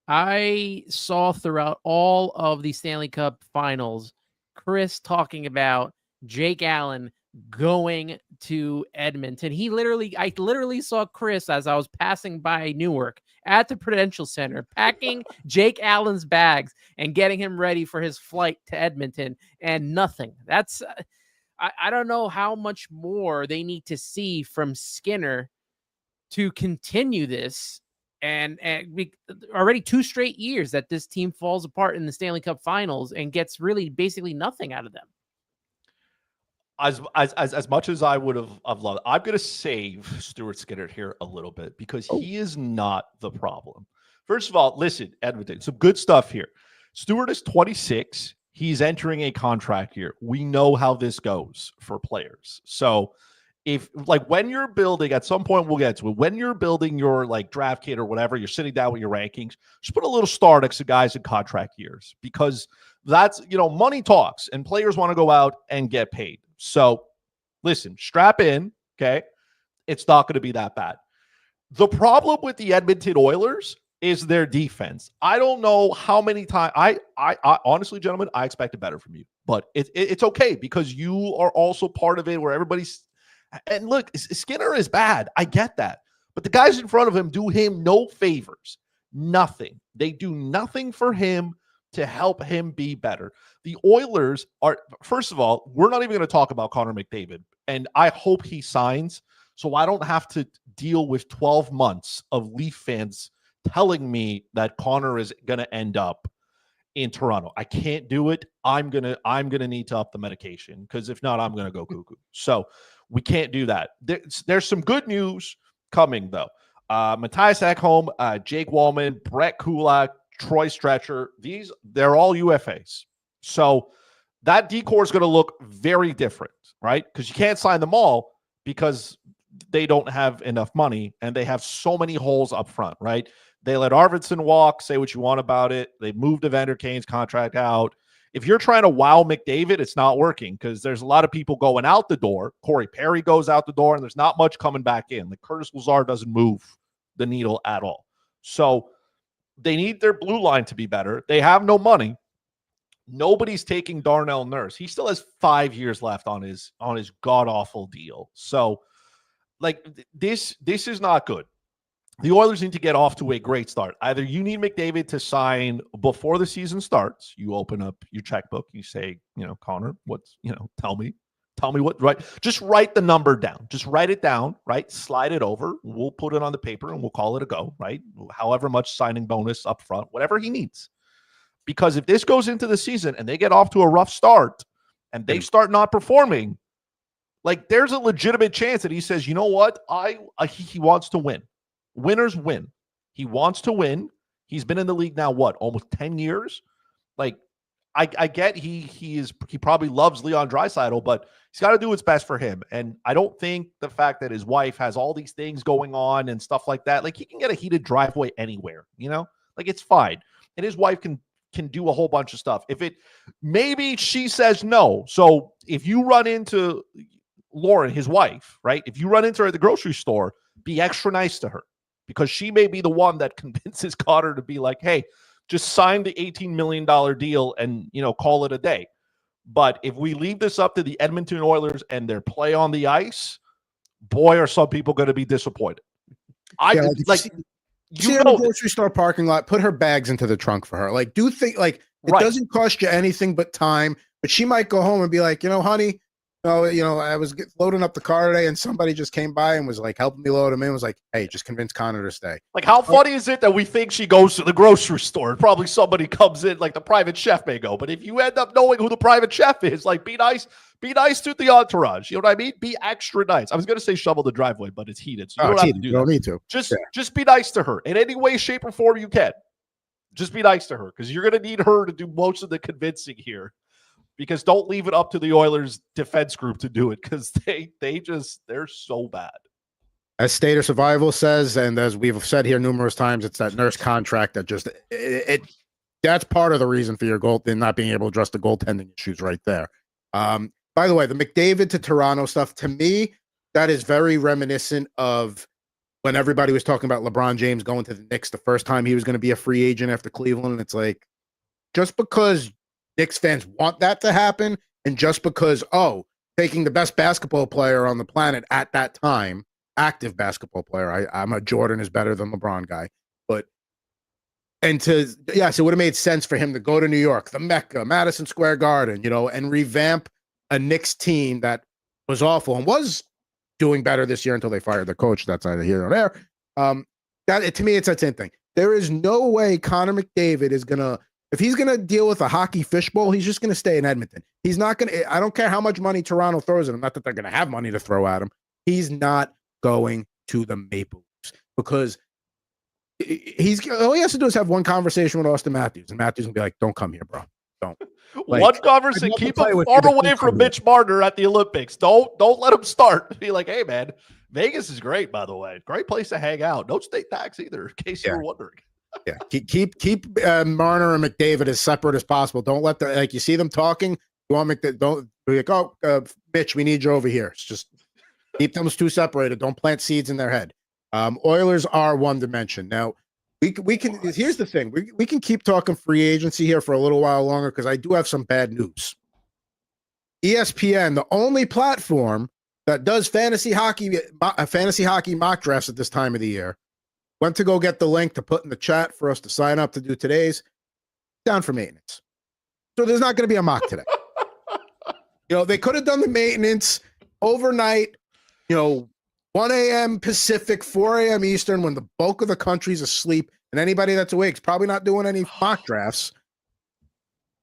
I saw throughout all of the Stanley Cup finals, Chris talking about Jake Allen going to Edmonton. I literally saw Chris as I was passing by Newark at the Prudential Center, packing Jake Allen's bags and getting him ready for his flight to Edmonton, and nothing. That's, I don't know how much more they need to see from Skinner to continue this. And already 2 straight years that this team falls apart in the Stanley Cup finals and gets really basically nothing out of them. as much as I would have loved, I'm going to save Stuart Skinner here a little bit because he is not the problem. First of all, listen, Edmonton, some good stuff here. Stuart is 26. He's entering a contract year. We know how this goes for players. So if like when you're building, at some point we'll get to it, when you're building your like draft kit or whatever, you're sitting down with your rankings, just put a little star next to guys in contract years because that's, money talks and players want to go out and get paid. So listen, strap in, okay? It's not going to be that bad. The problem with the Edmonton Oilers is their defense. I don't know how many times I honestly, gentlemen, I expected better from you, but it's okay because you are also part of it where everybody's, and look, Skinner is bad. I get that, but the guys in front of him do him no favors, nothing. They do nothing for him to help him be better. The Oilers are, first of all, we're not even going to talk about Connor McDavid, and I hope he signs so I don't have to deal with 12 months of Leaf fans telling me that Connor is going to end up in Toronto. I can't do it. I'm going to need to up the medication because if not, I'm going to go cuckoo. So we can't do that. There's some good news coming though. Matthias Ekholm, Jake Wallman, Brett Kulak, Troy Stretcher, they're all UFAs. So that decor is going to look very different, right? Because you can't sign them all because they don't have enough money and they have so many holes up front, right? They let Arvidsson walk, say what you want about it. They moved Evander Kane's contract out. If you're trying to wow McDavid, it's not working because there's a lot of people going out the door. Corey Perry goes out the door and there's not much coming back in. Like Curtis Lazar doesn't move the needle at all. So they need their blue line to be better. They have no money. Nobody's taking Darnell Nurse. He still has 5 years left on his god-awful deal. So, like, this is not good. The Oilers need to get off to a great start. Either you need McDavid to sign before the season starts. You open up your checkbook. You say, Connor, tell me what, right? Just write the number down. Just write it down, right? Slide it over. We'll put it on the paper and we'll call it a go, right? However much signing bonus up front, whatever he needs. Because if this goes into the season and they get off to a rough start and they start not performing, like there's a legitimate chance that he says, you know what? He wants to win. Winners win. He wants to win. He's been in the league now, what, almost 10 years? Like, I get he probably loves Leon Draisaitl, but he's got to do what's best for him. And I don't think the fact that his wife has all these things going on and stuff like that, like he can get a heated driveway anywhere, like it's fine. And his wife can do a whole bunch of stuff. Maybe she says no. So if you run into Lauren, his wife, right? If you run into her at the grocery store, be extra nice to her because she may be the one that convinces Connor to be like, hey, just sign the $18 million deal and, call it a day. But if we leave this up to the Edmonton Oilers and their play on the ice, boy, are some people going to be disappointed. See her in the grocery store parking lot, put her bags into the trunk for her. Like, it doesn't cost you anything but time, but she might go home and be like, honey, I was loading up the car today and somebody just came by and was like helping me load him in, was like, hey, just convince Connor to stay. Like, how funny is it that we think she goes to the grocery store? Probably somebody comes in, like the private chef may go. But if you end up knowing who the private chef is, like, be nice to the entourage. You know what I mean? Be extra nice. I was going to say shovel the driveway, but it's heated. So you don't have to do that. You don't need to. Just be nice to her in any way, shape, or form you can. Just be nice to her because you're going to need her to do most of the convincing here. Because don't leave it up to the Oilers defense group to do it because they're so bad. As State of Survival says, and as we've said here numerous times, it's that Nurse contract that just that's part of the reason for your goal in not being able to address the goaltending issues right there. By the way, the McDavid to Toronto stuff, to me, that is very reminiscent of when everybody was talking about LeBron James going to the Knicks the first time he was going to be a free agent after Cleveland. And it's like, just because Knicks fans want that to happen, and just because, taking the best basketball player on the planet at that time, active basketball player, I'm a Jordan is better than LeBron guy, so it would have made sense for him to go to New York, the Mecca, Madison Square Garden, and revamp a Knicks team that was awful and was doing better this year until they fired the coach. That's either here or there. To me, it's that same thing. There is no way Connor McDavid is going to If he's going to deal with a hockey fishbowl, he's just going to stay in Edmonton. He's not going to, I don't care how much money Toronto throws at him. Not that they're going to have money to throw at him. He's not going to the Maple Leafs because all he has to do is have one conversation with Austin Matthews, and Matthews will be like, "Don't come here, bro. Don't." Like, one conversation. Keep him far away from Mitch Marner at the Olympics. Don't let him start. Be like, hey man, Vegas is great, by the way. Great place to hang out. No state tax either, in case you were wondering. Yeah, keep Marner and McDavid as separate as possible. Don't let the you see them talking. You want don't be like, oh, Mitch, we need you over here. It's just keep those two separated. Don't plant seeds in their head. Oilers are one dimension. Now we can. Here's the thing: we can keep talking free agency here for a little while longer because I do have some bad news. ESPN, the only platform that does fantasy hockey mock drafts at this time of the year, went to go get the link to put in the chat for us to sign up to do today's. Down for maintenance. So there's not going to be a mock today. They could have done the maintenance overnight, 1 a.m. Pacific, 4 a.m. Eastern, when the bulk of the country's asleep and anybody that's awake is probably not doing any mock drafts.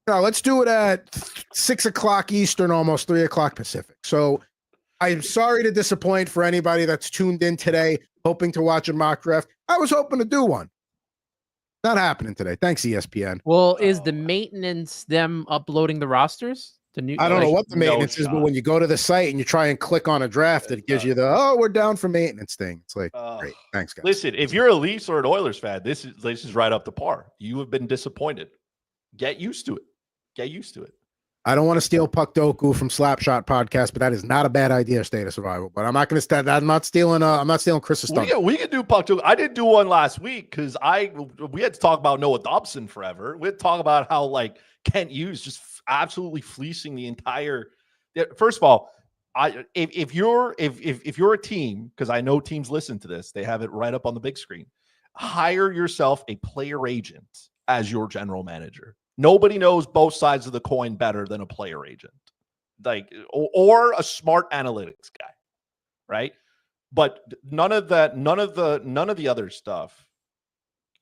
No, let's do it at 6 o'clock Eastern, almost 3 o'clock Pacific. So I'm sorry to disappoint for anybody that's tuned in today, hoping to watch a mock draft. I was hoping to do one. Not happening today. Thanks, ESPN. Well, is the maintenance them uploading the rosters? I don't know what the maintenance is, but when you go to the site and you try and click on a draft, it gives you we're down for maintenance thing. It's like, great. Thanks, guys. Listen, if you're a Leafs or an Oilers fan, this is right up to par. You have been disappointed. Get used to it. Get used to it. I don't want to steal Puck Doku from Slapshot Podcast, but that is not a bad idea, State of Survival. But I'm not going to stand. I'm not stealing Chris's stuff. We can do Puck Doku. I didn't do one last week because we had to talk about Noah Dobson forever. We had to talk about how Kent Hughes just absolutely fleecing the entire. First of all, if you're a team, because I know teams listen to this, they have it right up on the big screen. Hire yourself a player agent as your general manager. Nobody knows both sides of the coin better than a player agent, or a smart analytics guy, right? But none of the other stuff.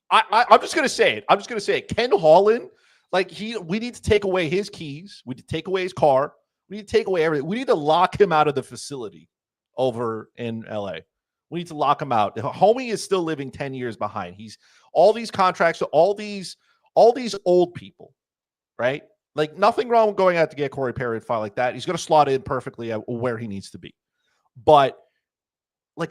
I'm just gonna say it. Ken Holland, we need to take away his keys. We need to take away his car. We need to take away everything. We need to lock him out of the facility over in LA. We need to lock him out. Homie is still living 10 years behind. He's all these contracts, all these old people, right? Nothing wrong with going out to get Corey Perry and file like that. He's going to slot in perfectly at where he needs to be. But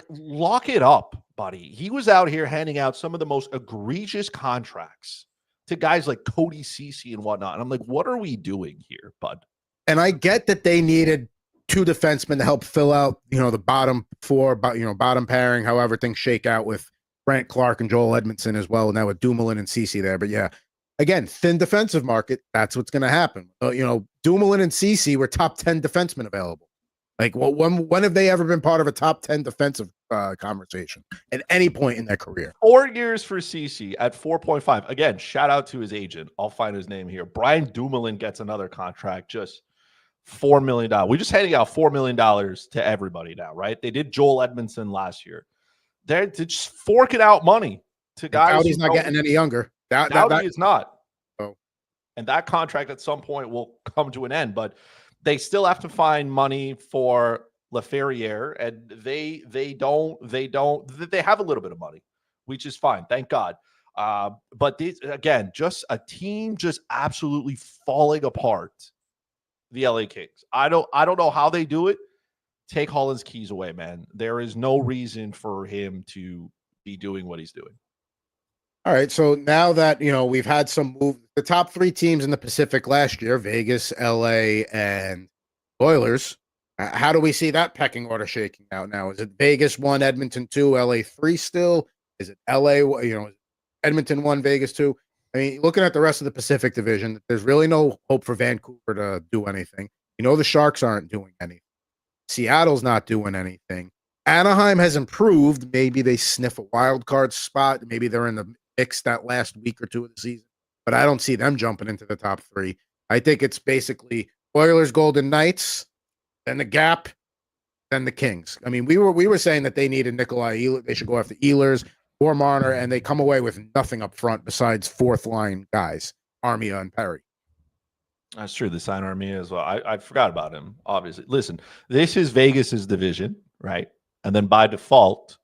lock it up, buddy. He was out here handing out some of the most egregious contracts to guys like Cody Ceci and whatnot. And I'm like, what are we doing here, bud? And I get that they needed two defensemen to help fill out, the bottom four, bottom pairing, however things shake out with Brant Clark and Joel Edmondson as well. And now with Dumoulin and Ceci there. But yeah, again, thin defensive market. That's what's going to happen. Dumoulin and Ceci were top 10 defensemen available. When have they ever been part of a top 10 defensive conversation at any point in their career? 4 years for Ceci at 4.5. Again, shout out to his agent. I'll find his name here. Brian Dumoulin gets another contract, just $4 million. We're just handing out $4 million to everybody now, right? They did Joel Edmondson last year. They're just forking out money to guys. Doughty's not getting any younger. Doughty is not. Oh. And that contract at some point will come to an end, but they still have to find money for LaFerriere, and they have a little bit of money, which is fine. Thank God. But these, again, just a team just absolutely falling apart. The LA Kings. I don't know how they do it. Take Holland's keys away, man. There is no reason for him to be doing what he's doing. All right. So now that, we've had some move, the top three teams in the Pacific last year, Vegas, LA, and Oilers. How do we see that pecking order shaking out now? Is it Vegas 1, Edmonton 2, LA 3 still? Is it LA, Edmonton 1, Vegas 2? I mean, looking at the rest of the Pacific Division, there's really no hope for Vancouver to do anything. The Sharks aren't doing anything. Seattle's not doing anything. Anaheim has improved. Maybe they sniff a wild card spot. Maybe they're in the mix that last week or two of the season. But I don't see them jumping into the top three. I think it's basically Oilers, Golden Knights, then the Gap, then the Kings. I mean, we were saying that they needed Nikolaj Ehlers. They should go after Ehlers or Marner, and they come away with nothing up front besides fourth line guys. Armia and Perry. That's true. They signed Armia as well. I forgot about him, obviously. Listen, this is Vegas's division, right? And then by default,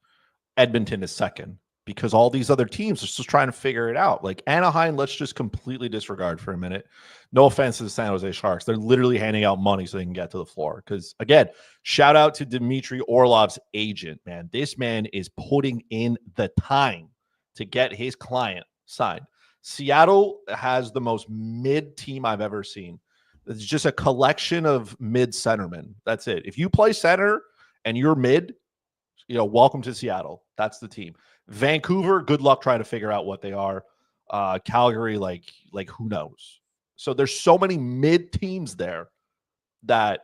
Edmonton is second because all these other teams are just trying to figure it out. Like Anaheim, let's just completely disregard for a minute. No offense to the San Jose Sharks. They're literally handing out money so they can get to the floor. Because, again, shout out to Dmitry Orlov's agent, man. This man is putting in the time to get his client signed. Seattle has the most mid team I've ever seen. It's just a collection of mid centermen. That's it. If you play center and you're mid, welcome to Seattle. That's the team. Vancouver, good luck trying to figure out what they are. Calgary, like who knows? So there's so many mid teams there that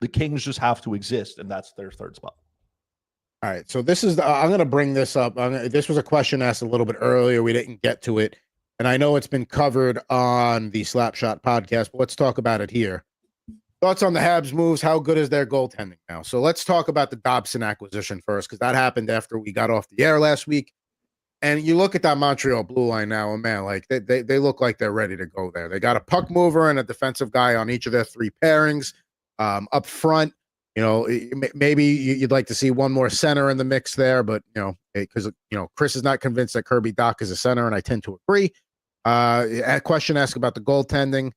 the Kings just have to exist, and that's their third spot. All right. So this is I'm going to bring this up. This was a question asked a little bit earlier. We didn't get to it. And I know it's been covered on the Slapshot podcast, but let's talk about it here. Thoughts on the Habs moves? How good is their goaltending now? So let's talk about the Dobson acquisition first, because that happened after we got off the air last week. And you look at that Montreal blue line now, and man, like they look like they're ready to go there. They got a puck mover and a defensive guy on each of their three pairings. Up front, maybe you'd like to see one more center in the mix there, but because Chris is not convinced that Kirby Dach is a center, and I tend to agree. A question asked about the goaltending.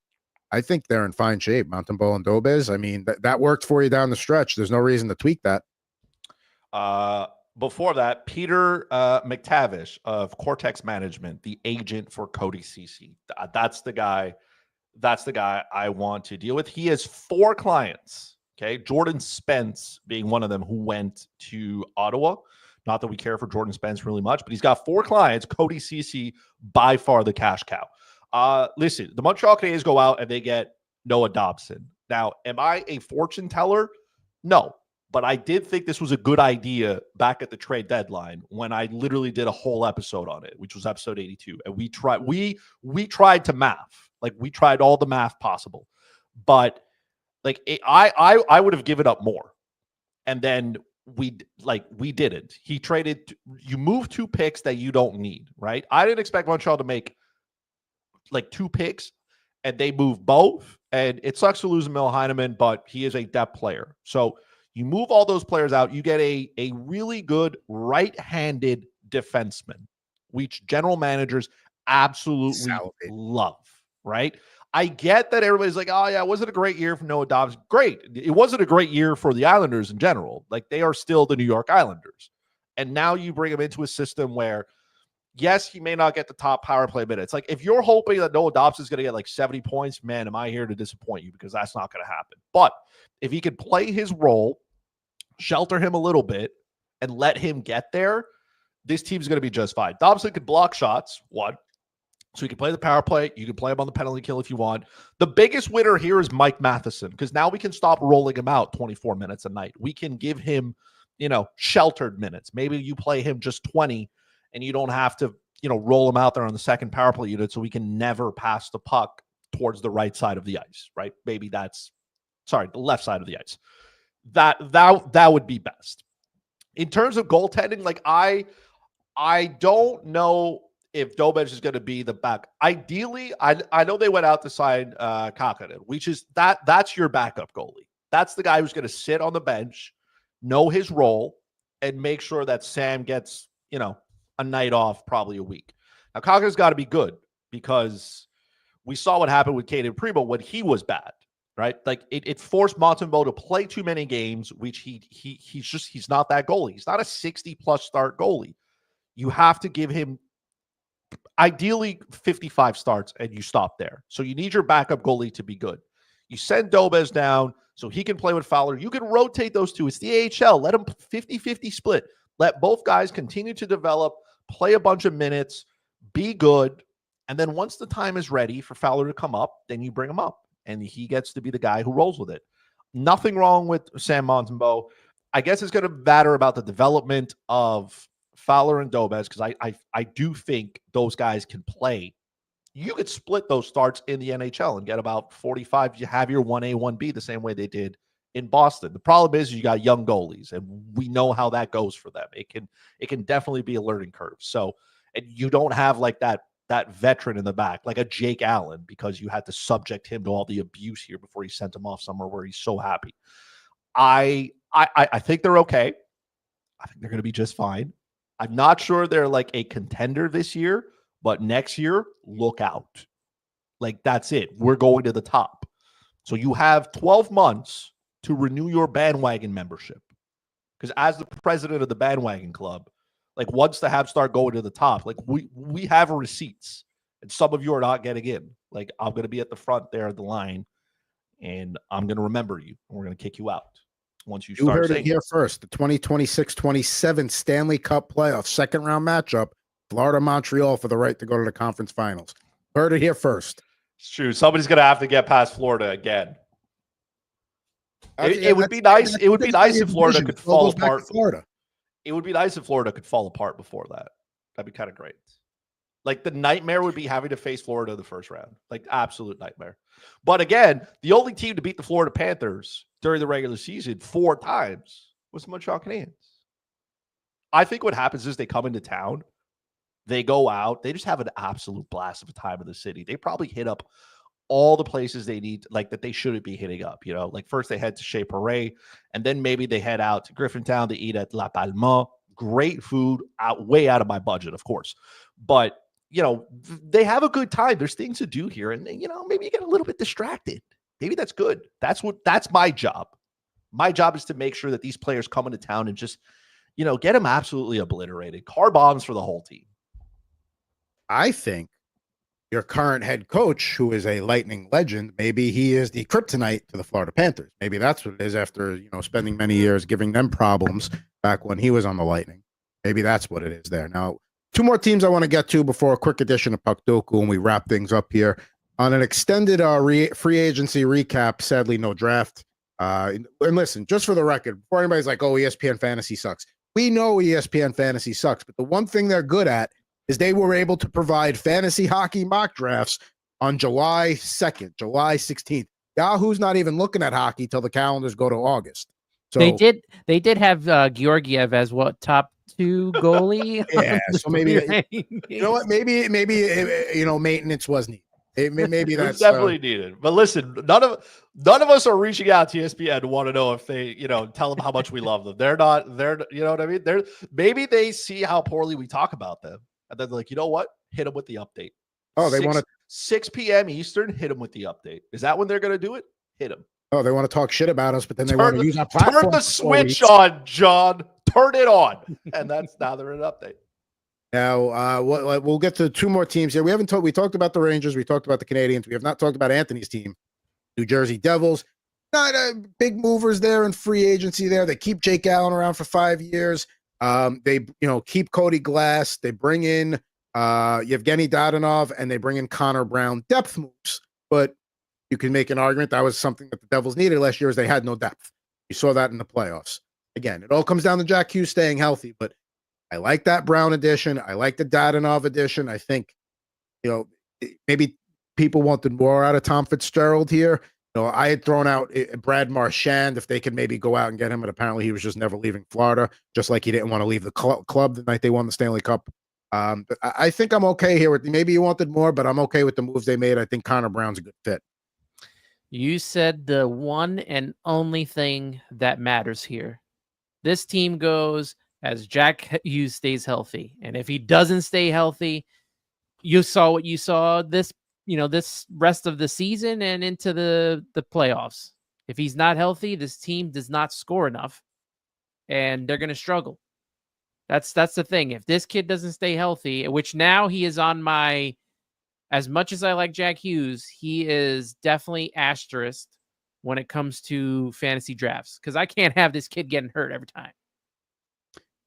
I think they're in fine shape. Montembeault and Dobes. I mean, that worked for you down the stretch. There's no reason to tweak that. Before that, Peter McTavish of Cortex Management, the agent for Cody Ceci. That's the guy. That's the guy I want to deal with. He has 4 clients. Okay, Jordan Spence being one of them, who went to Ottawa. Not that we care for Jordan Spence really much, but he's got 4 clients. Cody Ceci, by far the cash cow. Listen, the Montreal Canadiens go out and they get Noah Dobson. Now, am I a fortune teller? No, but I did think this was a good idea back at the trade deadline when I literally did a whole episode on it, which was episode 82. And we tried to math. Like, we tried all the math possible. But I would have given up more. And then we didn't. He traded. You move 2 picks that you don't need, right? I didn't expect Montreal to make 2 picks, and they move both. And it sucks to lose Emil Heineman, but he is a depth player. So you move all those players out. You get a really good right-handed defenseman, which general managers absolutely love, right? I get that everybody's like, oh, yeah, it wasn't a great year for Noah Dobbs. Great. It wasn't a great year for the Islanders in general. Like, they are still the New York Islanders. And now you bring him into a system where, yes, he may not get the top power play minutes. Like, if you're hoping that Noah Dobbs is going to get 70 points, man, am I here to disappoint you? Because that's not going to happen. But if he could play his role, shelter him a little bit, and let him get there, this team's going to be just fine. Dobson could block shots, one. So you can play the power play. You can play him on the penalty kill if you want. The biggest winner here is Mike Matheson, because now we can stop rolling him out 24 minutes a night. We can give him, sheltered minutes. Maybe you play him just 20 and you don't have to, roll him out there on the second power play unit so we can never pass the puck towards the right side of the ice, right? Maybe the left side of the ice. That would be best. In terms of goaltending, I don't know if Dobes is going to be the back. Ideally, I know they went out to sign Kakinen, which is that's your backup goalie. That's the guy who's going to sit on the bench, know his role, and make sure that Sam gets, a night off, probably a week. Now, Kakinen's got to be good, because we saw what happened with Kaden Primo when he was bad, right? It forced Montembeault to play too many games, which he's not that goalie. He's not a 60-plus start goalie. You have to give him ideally 55 starts, and you stop there. So you need your backup goalie to be good. You send Dobes down so he can play with Fowler. You can rotate those two. It's the AHL. Let them 50-50 split. Let both guys continue to develop, play a bunch of minutes, be good. And then once the time is ready for Fowler to come up, then you bring him up, and he gets to be the guy who rolls with it. Nothing wrong with Sam Montembeault. I guess it's going to matter about the development of Fowler and Dobes, because I do think those guys can play. You could split those starts in the NHL and get about 45. You have your 1A, 1B the same way they did in Boston. The problem is you got young goalies, and we know how that goes for them. It can definitely be a learning curve. So, and you don't have that that veteran in the back, like a Jake Allen, because you had to subject him to all the abuse here before you sent him off somewhere where he's so happy. I think they're okay. I think they're going to be just fine. I'm not sure they're like a contender this year, but next year, look out. Like, that's it. We're going to the top. So you have 12 months to renew your bandwagon membership. Because as the president of the bandwagon club, like, once the Habs start going to the top, like, we have receipts, and some of you are not getting in. Like, I'm going to be at the front there of the line, and I'm going to remember you, and we're going to kick you out once you start. You heard it here first. The 2026-27 Stanley Cup playoff second-round matchup, Florida-Montreal for the right to go to the conference finals. Heard it here first. It's true. Somebody's going to have to get past Florida again. It would be nice. It would be nice if Florida could fall apart. It would be nice if Florida could fall apart before that. That'd be kind of great. Like, the nightmare would be having to face Florida in the first round. Like, absolute nightmare. But again, the only team to beat the Florida Panthers during the regular season 4 times was the Montreal Canadiens. I think what happens is they come into town, they go out, they just have an absolute blast of a time in the city. They probably hit up all the places they need, like, that they shouldn't be hitting up, you know? Like, first they head to Chez Paré, and then maybe they head out to Griffintown to eat at La Palma. Great food, way out of my budget, of course. But, you know, they have a good time. There's things to do here, and, you know, maybe you get a little bit distracted. Maybe that's good. That's my job. My job is to make sure that these players come into town and just, you know, get them absolutely obliterated. Car bombs for the whole team. I think your current head coach, who is a Lightning legend, maybe he is the kryptonite to the Florida Panthers. Maybe that's what it is after, you know, spending many years giving them problems back when he was on the Lightning. Maybe that's what it is there. Now, 2 more teams I want to get to before a quick edition of Puck Doku, and we wrap things up here. On an extended free agency recap, sadly, no draft. And listen, just for the record, before anybody's like, oh, ESPN Fantasy sucks. We know ESPN Fantasy sucks, but the one thing they're good at is they were able to provide fantasy hockey mock drafts on July 2nd, July 16th. Yahoo's not even looking at hockey till the calendars go to August. So they did have Georgiev as top 2 goalie. Yeah, so maybe you know what? Maybe you know, maintenance was needed. Maybe that's definitely needed. But listen, none of us are reaching out to ESPN to want to know if they, you know, tell them how much we love them. They're, you know what I mean? Maybe they see how poorly we talk about them, and then they're like, you know what? Hit them with the update. Oh, they want to 6 p.m. Eastern. Hit them with the update. Is that when they're going to do it? Hit them. Oh, they want to talk shit about us, but then they want to use our platform. Turn the switch on, John. Turn it on, and that's now they're an update. Now, we'll get to 2 more teams here. We talked about the Rangers. We talked about the Canadians. We have not talked about Anthony's team, New Jersey Devils. Not big movers there in free agency there. They keep Jake Allen around for 5 years. They, you know, keep Cody Glass. They bring in Yevgeny Dadonov, and they bring in Connor Brown. Depth moves, but you can make an argument that was something that the Devils needed last year, is they had no depth. You saw that in the playoffs. Again, it all comes down to Jack Hughes staying healthy, but I like that Brown addition. I like the Dadonov addition. I think, you know, maybe people wanted more out of Tom Fitzgerald here. You know, I had thrown out Brad Marchand if they could maybe go out and get him, but apparently he was just never leaving Florida, just like he didn't want to leave the club the night they won the Stanley Cup. But I think I'm okay here with, maybe you wanted more, but I'm okay with the moves they made. I think Connor Brown's a good fit. You said the one and only thing that matters here. This team goes as Jack Hughes stays healthy. And if he doesn't stay healthy, you saw what you saw this rest of the season and into the playoffs. If he's not healthy, this team does not score enough, and they're going to struggle. That's the thing. If this kid doesn't stay healthy, which now he is on my, as much as I like Jack Hughes, he is definitely asterisk when it comes to fantasy drafts, because I can't have this kid getting hurt every time.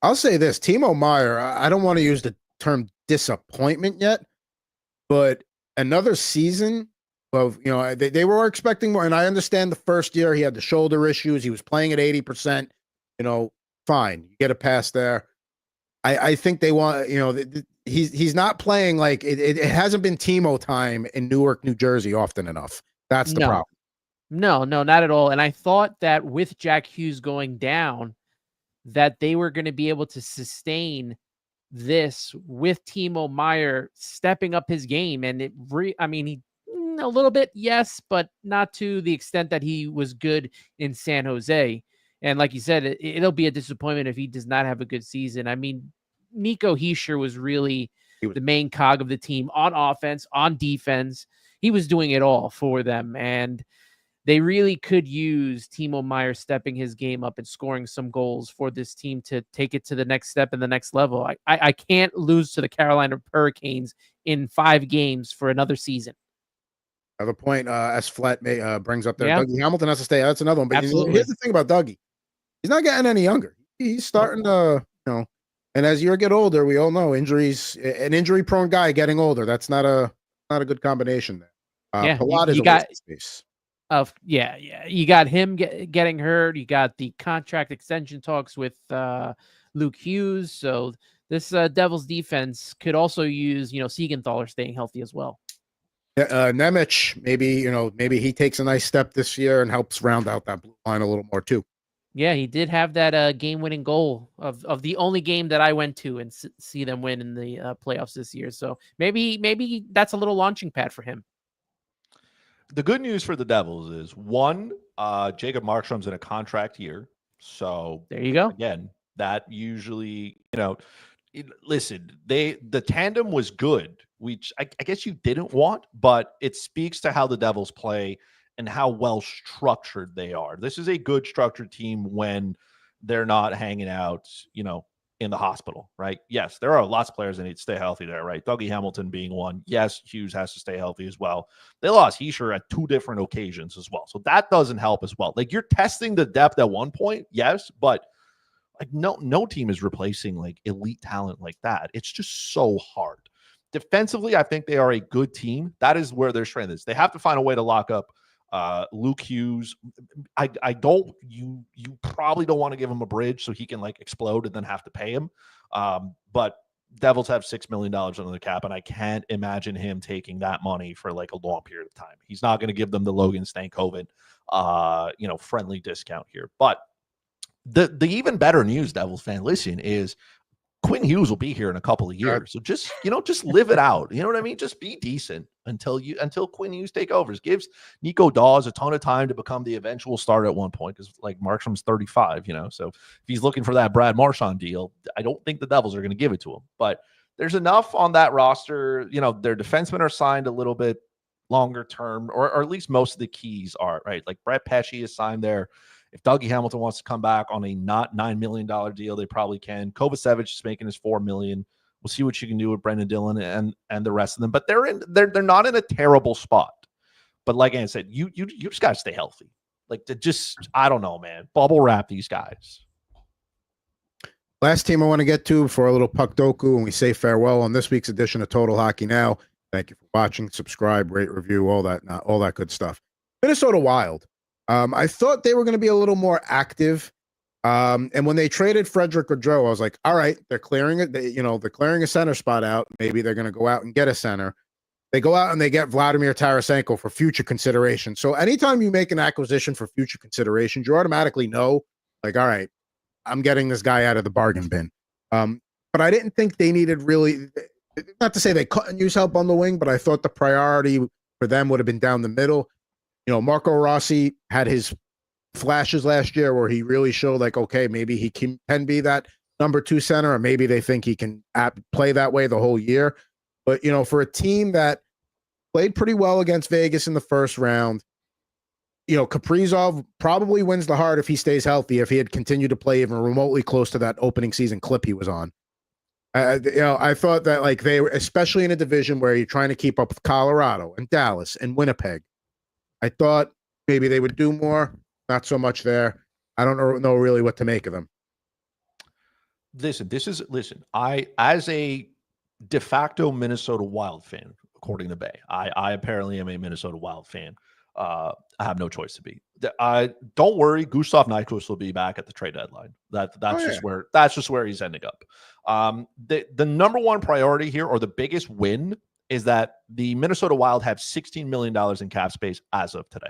I'll say this, Timo Meier, I don't want to use the term disappointment yet, but another season of, you know, they were expecting more, and I understand the first year he had the shoulder issues. He was playing at 80%, you know, fine. You get a pass there. I think they want, you know, he's not playing like it hasn't been Timo time in Newark, New Jersey often enough. That's the problem. No, not at all. And I thought that with Jack Hughes going down, that they were going to be able to sustain this with Timo Meier stepping up his game. And he a little bit, yes, but not to the extent that he was good in San Jose. And like you said, it'll be a disappointment if he does not have a good season. I mean, Nico Hischier was really the main cog of the team on offense, on defense. He was doing it all for them. And they really could use Timo Meier stepping his game up and scoring some goals for this team to take it to the next step and the next level. I can't lose to the Carolina Hurricanes in 5 games for another season. Another point, as Flat brings up there, Yeah. Dougie Hamilton has to stay. That's another one. But Absolutely. Here's the thing about Dougie. He's not getting any younger. He's starting to, and as you get older, we all know injuries, an injury-prone guy getting older, that's not a good combination there. Palat is a waste of space. You got him getting hurt. You got the contract extension talks with Luke Hughes. So this Devils defense could also use, Siegenthaler staying healthy as well. Nemec, maybe he takes a nice step this year and helps round out that blue line a little more too. Yeah, he did have that game-winning goal of the only game that I went to and see them win in the playoffs this year. So maybe that's a little launching pad for him. The good news for the Devils is, one, Jacob Markstrom's in a contract year. So there you go. Again, that usually, listen, the tandem was good, which I guess you didn't want, but it speaks to how the Devils play and how well structured they are. This is a good structured team when they're not hanging out, in the hospital, right? Yes, there are lots of players that need to stay healthy there, right? Dougie Hamilton being one. Yes, Hughes has to stay healthy as well. They lost Hischier at 2 different occasions as well. So that doesn't help as well. Like, you're testing the depth at one point, yes, but like no team is replacing like elite talent like that. It's just so hard. Defensively, I think they are a good team. That is where their strength is. They have to find a way to lock up Luke Hughes. You probably don't want to give him a bridge so he can like explode and then have to pay him. But Devils have $6 million under the cap, and I can't imagine him taking that money for like a long period of time. He's not going to give them the Logan Stankoven, friendly discount here. But the even better news, Devils fan, listen, is Quinn Hughes will be here in a couple of years. So just live it out. You know what I mean? Just be decent until Quinn Hughes take over. It gives Nico Dawes a ton of time to become the eventual starter at one point, because like Markstrom's 35, so if he's looking for that Brad Marchand deal, I don't think the Devils are going to give it to him. But there's enough on that roster. Their defensemen are signed a little bit longer term, or at least most of the keys are, right? Like Brett Pesce is signed there. If Dougie Hamilton wants to come back on a not $9 million deal, they probably can. Kovacevic is making his $4 million. We'll see what you can do with Brendan Dillon and the rest of them. But they're not in a terrible spot. But like I said, you just got to stay healthy. Like, I don't know, man. Bubble wrap these guys. Last team I want to get to before a little puck doku, and we say farewell on this week's edition of Total Hockey Now. Thank you for watching. Subscribe, rate, review, all that good stuff. Minnesota Wild. I thought they were going to be a little more active. And when they traded Frederick Gaudreau, I was like, all right, they're clearing it. They're clearing a center spot out. Maybe they're going to go out and get a center. They go out and they get Vladimir Tarasenko for future consideration. So anytime you make an acquisition for future considerations, you automatically know, like, all right, I'm getting this guy out of the bargain bin. But I didn't think they needed really, not to say they couldn't use help on the wing, but I thought the priority for them would have been down the middle. Marco Rossi had his flashes last year where he really showed like, okay, maybe he can be that number 2 center, or maybe they think he can play that way the whole year. But, for a team that played pretty well against Vegas in the first round, Kaprizov probably wins the heart if he stays healthy, if he had continued to play even remotely close to that opening season clip he was on. I thought that like they were, especially in a division where you're trying to keep up with Colorado and Dallas and Winnipeg, I thought maybe they would do more. Not so much there. I don't know really what to make of them. Listen, I, as a de facto Minnesota Wild fan, according to Bay, I apparently am a Minnesota Wild fan. I have no choice to be. Don't worry, Gustav Nyquist will be back at the trade deadline. That's just where he's ending up. The number one priority here, or the biggest win, is that the Minnesota Wild have $16 million in cap space as of today.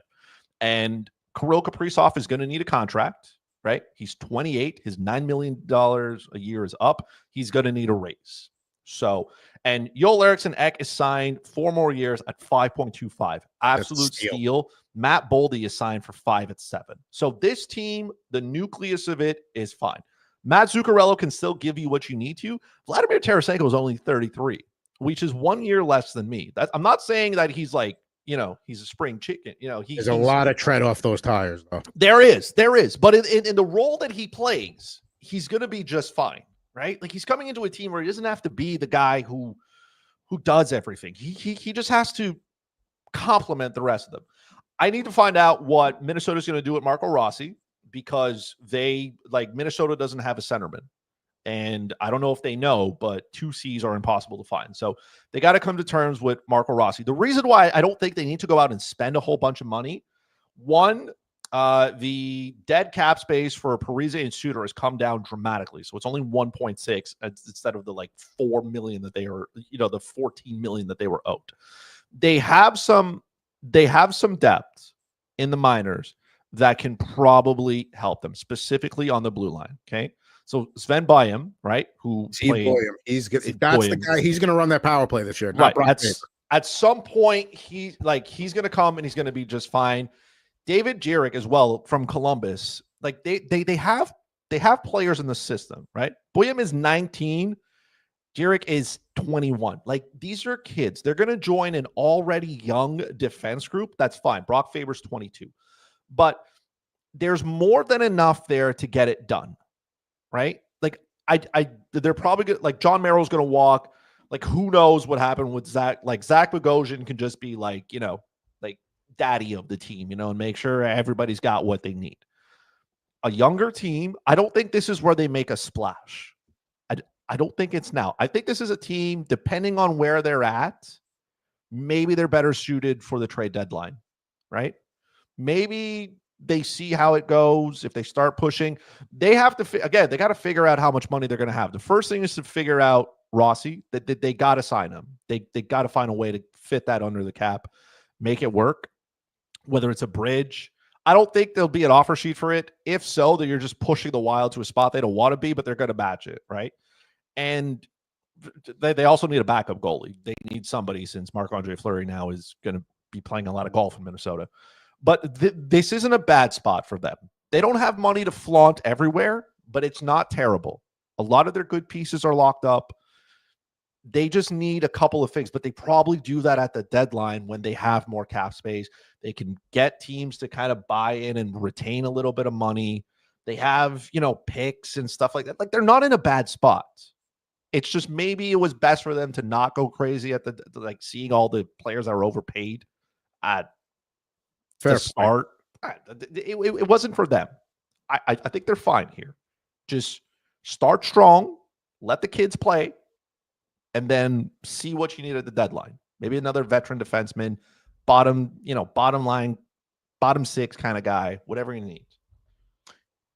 And Kirill Kaprizov is going to need a contract, right? He's 28. His $9 million a year is up. He's going to need a raise. So, and Joel Eriksson Ek is signed 4 more years at 5.25. Absolute steal. Matt Boldy is signed for 5 at 7. So this team, the nucleus of it is fine. Matt Zuccarello can still give you what you need to. Vladimir Tarasenko is only 33, which is 1 year less than me. I'm not saying that he's like, he's a spring chicken. There's a lot of tread off those tires, though. There is. But in the role that he plays, he's going to be just fine, right? Like, he's coming into a team where he doesn't have to be the guy who does everything. He just has to complement the rest of them. I need to find out what Minnesota's going to do with Marco Rossi, because Minnesota doesn't have a centerman. And I don't know if they know, but 2 C's are impossible to find. So they got to come to terms with Marco Rossi. The reason why I don't think they need to go out and spend a whole bunch of money, one, the dead cap space for Parise and Suter has come down dramatically. So it's only 1.6 instead of the 4 million that they are, the 14 million that they were owed. They have some depth in the minors that can probably help them, specifically on the blue line. Okay. So Sven Byam, right? He's good. That's the guy. He's going to run that power play this year. Right. At some point, he's going to come and he's going to be just fine. David Jarek as well from Columbus. They have players in the system, right? Byam is 19. Jarek is 21. These are kids. They're going to join an already young defense group. That's fine. Brock Faber's 22. But there's more than enough there to get it done. Right? They're probably good. John Merrill's going to walk. Who knows what happened with Zach? Zach Bogosian can just be daddy of the team, and make sure everybody's got what they need. A younger team, I don't think this is where they make a splash. I don't think it's now. I think this is a team, depending on where they're at, maybe they're better suited for the trade deadline, right? Maybe they see how it goes. If they start pushing, they have to, they got to figure out how much money they're going to have. The first thing is to figure out Rossi, that they got to sign him. They got to find a way to fit that under the cap, make it work, whether it's a bridge. I don't think there'll be an offer sheet for it. If so, then you're just pushing the Wild to a spot they don't want to be, but they're going to match it, right? And they also need a backup goalie. They need somebody, since Marc-Andre Fleury now is going to be playing a lot of golf in Minnesota. But this isn't a bad spot for them. They don't have money to flaunt everywhere, but it's not terrible. A lot of their good pieces are locked up. They just need a couple of things, but they probably do that at the deadline when they have more cap space. They can get teams to kind of buy in and retain a little bit of money. They have, picks and stuff like that. They're not in a bad spot. It's just maybe it was best for them to not go crazy at the seeing all the players that are overpaid at the start. It wasn't for them. I think they're fine here. Just start strong, let the kids play, and then see what you need at the deadline. Maybe another veteran defenseman, bottom line, bottom 6 kind of guy, whatever you need.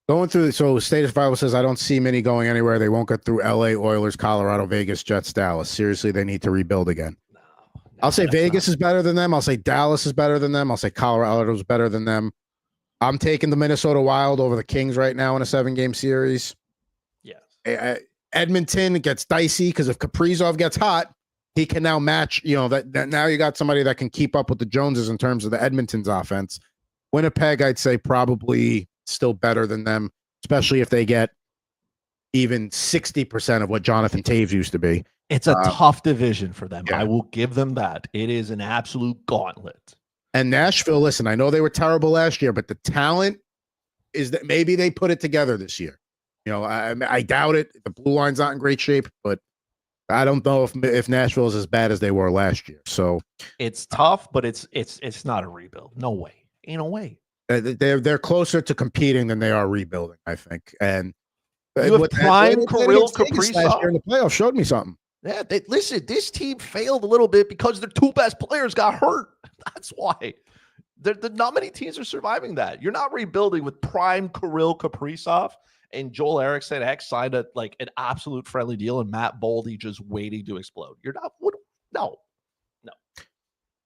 Going through, so State of Survival says, I don't see many going anywhere. They won't get through LA, Oilers, Colorado, Vegas, Jets, Dallas. Seriously, they need to rebuild again. I'll say Vegas is better than them. I'll say Dallas is better than them. I'll say Colorado is better than them. I'm taking the Minnesota Wild over the Kings right now in a 7-game series. Yes. Edmonton gets dicey because if Kaprizov gets hot, he can now match, that now you got somebody that can keep up with the Joneses in terms of the Edmonton's offense. Winnipeg, I'd say probably still better than them, especially if they get even 60% of what Jonathan Taves used to be. It's a tough division for them. Yeah. I will give them that. It is an absolute gauntlet. And Nashville, listen, I know they were terrible last year, but the talent is that maybe they put it together this year. I doubt it. The blue line's not in great shape, but I don't know if Nashville is as bad as they were last year. So it's tough, but it's not a rebuild. No way. Ain't no way. They're closer to competing than they are rebuilding, I think. And you have prime Kirill Kaprizov in the playoffs showed me something. Yeah, listen, this team failed a little bit because their 2 best players got hurt. That's why. Not many teams are surviving that. You're not rebuilding with prime Kirill Kaprizov and Joel Eriksson Ek signed an absolute friendly deal and Matt Boldy just waiting to explode. You're not. No.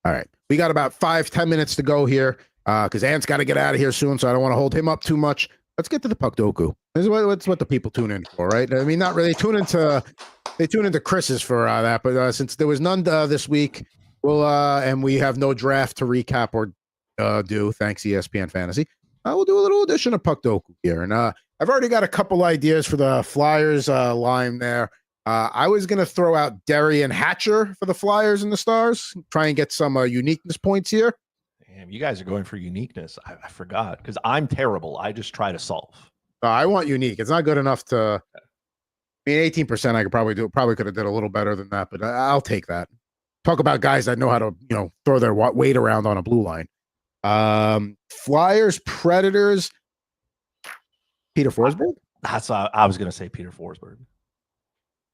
All right. We got about 5-10 minutes to go here because Ant's got to get out of here soon, so I don't want to hold him up too much. let's get to the puck doku. This is what the people tune in for, right? I mean, not really. They tune into Chris's for that, but since there was none this week, and we have no draft to recap or do, thanks ESPN Fantasy. We'll do a little edition of puck doku here, and I've already got a couple ideas for the Flyers line there. I was going to throw out Darian Hatcher for the Flyers and the Stars, try and get some uniqueness points here. Damn, you guys are going for uniqueness. I forgot because I'm terrible. I just try to solve. I want unique. It's not good enough to. I mean, 18%. I could probably do. Probably could have did a little better than that, but I'll take that. Talk about guys that know how to, throw their weight around on a blue line. Flyers, Predators. Peter Forsberg. That's I was going to say Peter Forsberg.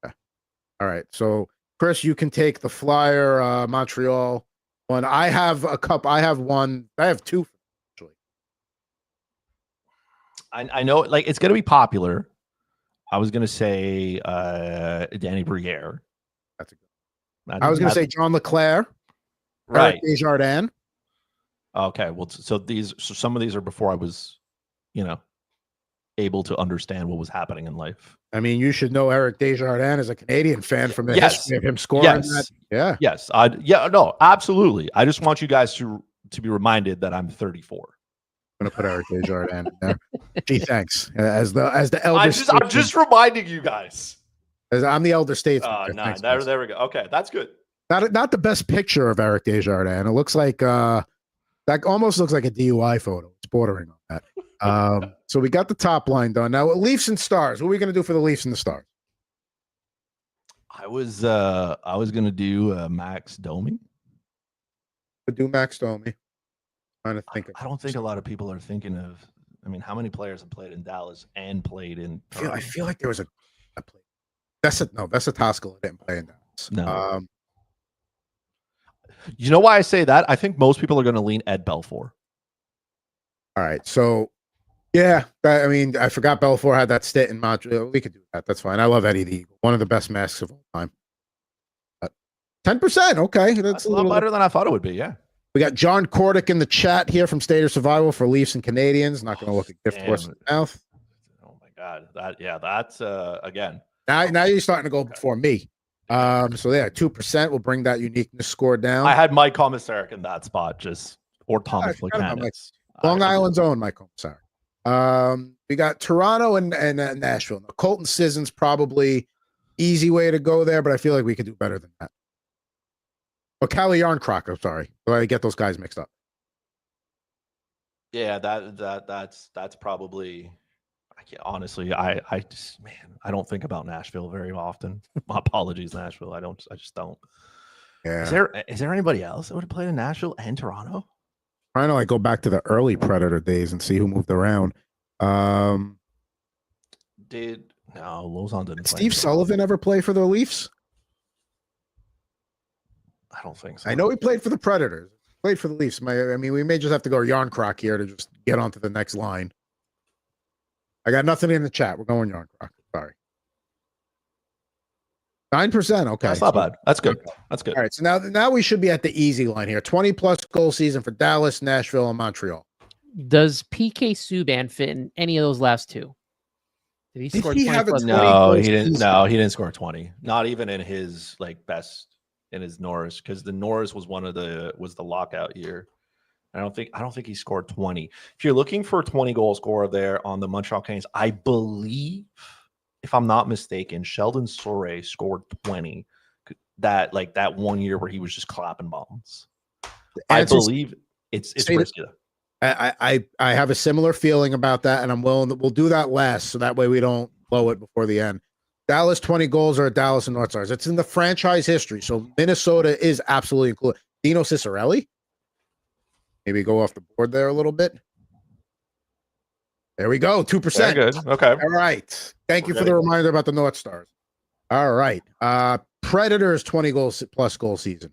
Okay. All right. So, Chris, you can take the Flyer, Montreal one. I have a cup. I have one. I have two. Actually, I know, like, it's going to be popular. I was going to say Danny Briere. That's a good. I was going to say John LeClair. Right. Desjardins. Okay. Well, so some of these are before I was, able to understand what was happening in life. I mean, you should know Eric Desjardins is a Canadian fan from the history of him scoring. That. Yeah. Yes. No, absolutely. I just want you guys to be reminded that I'm 34. I'm gonna put Eric Desjardins in there. Gee, thanks. As the elder. I'm just reminding you guys. As I'm the elder statesman. There we go. Okay, that's good. Not the best picture of Eric Desjardins. It looks like that almost looks like a DUI photo. It's bordering on that. So we got the top line done. Now Leafs and Stars. What are we gonna do for the Leafs and the Stars? I was gonna do Max Domi. Would do Max Domi. Trying to think. I don't think a lot of people are thinking of. I mean, how many players have played in Dallas and played in? I feel like there was a play. That's Toskala didn't play in Dallas. No. You know why I say that? I think most people are going to lean Ed Belfour. All right, so yeah, I mean, I forgot Belfour had that stint in Montreal. We could do that. That's fine. I love Eddie the Eagle, one of the best masks of all time. 10%, okay, that's a lot better than I thought it would be. Yeah. We got John Cordick in the chat here from State of Survival for Leafs and Canadians. Not going to look a gift horse in the mouth. Oh my God, that's again. Now you're starting to go before me. So yeah, 2% will bring that uniqueness score down. I had Mike Komisarek in that spot, or Thomas Flick. Long Island's own Mike Komisarek. We got Toronto and Nashville. Now, Colton Sisson's probably easy way to go there, but I feel like we could do better than that. Oh, Calle Yarncroc, I'm sorry. I get those guys mixed up. Yeah, that's probably. Honestly, I don't think about Nashville very often. My apologies, Nashville. I just don't. Yeah. Is there anybody else that would have played in Nashville and Toronto? Trying to go back to the early Predator days and see who moved around. Lozon didn't. Steve Sullivan ever play for the Leafs? I don't think so. I know he played for the Predators. Played for the Leafs. I mean, we may just have to go Yarncroc here to just get onto the next line. I got nothing in the chat. We're going Yarncroc. Sorry. 9%. Okay. That's not bad. That's good. That's good. All right. So now we should be at the easy line here. 20+ goal season for Dallas, Nashville, and Montreal. Does PK Subban fit in any of those last two? Did he score 20 plus? No, he didn't. No, he didn't score 20. Not even in his best in his Norris, because the Norris was was the lockout year. I don't think he scored 20. If you're looking for a 20 goal scorer there on the Montreal Canadiens, I believe, if I'm not mistaken, Sheldon Souray scored 20. That 1 year where he was just clapping bombs. I believe it's risky. I have a similar feeling about that, and I'm willing that we'll do that last, so that way we don't blow it before the end. Dallas 20 goals or Dallas and North Stars. It's in the franchise history, so Minnesota is absolutely included. Dino Ciccarelli. Maybe go off the board there a little bit. There we go. 2%. Very good. Okay. All right. Thank you for the reminder about the North Stars. All right. Predators 20 goals plus goal season.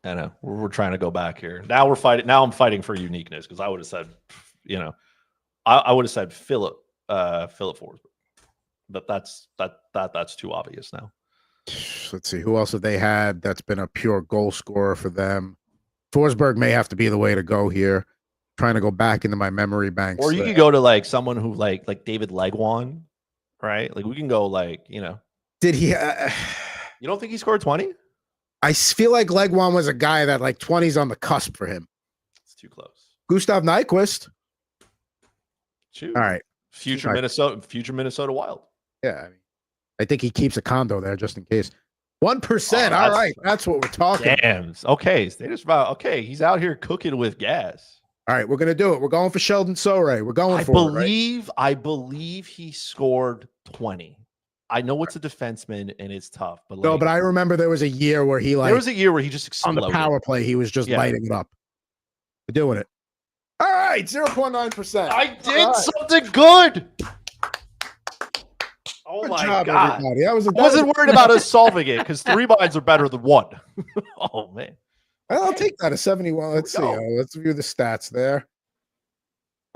I know. We're trying to go back here. Now we're fighting. Now I'm fighting for uniqueness, because I would have said, I would have said Philip Forsberg, but that's too obvious now. Let's see, who else have they had that's been a pure goal scorer for them? Forsberg may have to be the way to go here. trying to go back into my memory banks. Or you could go to like someone who like David Legwan, right? Like we can go like, Did he? You don't think he scored 20? I feel like Legwan was a guy that like 20's on the cusp for him. It's too close. Gustav Nyquist. Shoot. All right. Future Minnesota Wild. Yeah. I think he keeps a condo there just in case. 1%. All right. That's what we're talking about. Damn. Okay. Status about. Okay. He's out here cooking with gas. All right. We're going to do it. We're going for Sheldon Sorey. We're going for it. I believe he scored 20. I know it's a defenseman and it's tough, but no, but I remember there was a year where he just exploded. On the power play, he was just lighting it up. We're doing it. All right, 0.9%. I did something good. Oh good my job, God. Everybody. I wasn't worried about us solving it because 3 minds are better than 1. Oh man. I'll take that, a 71. Let's see. Let's view the stats there.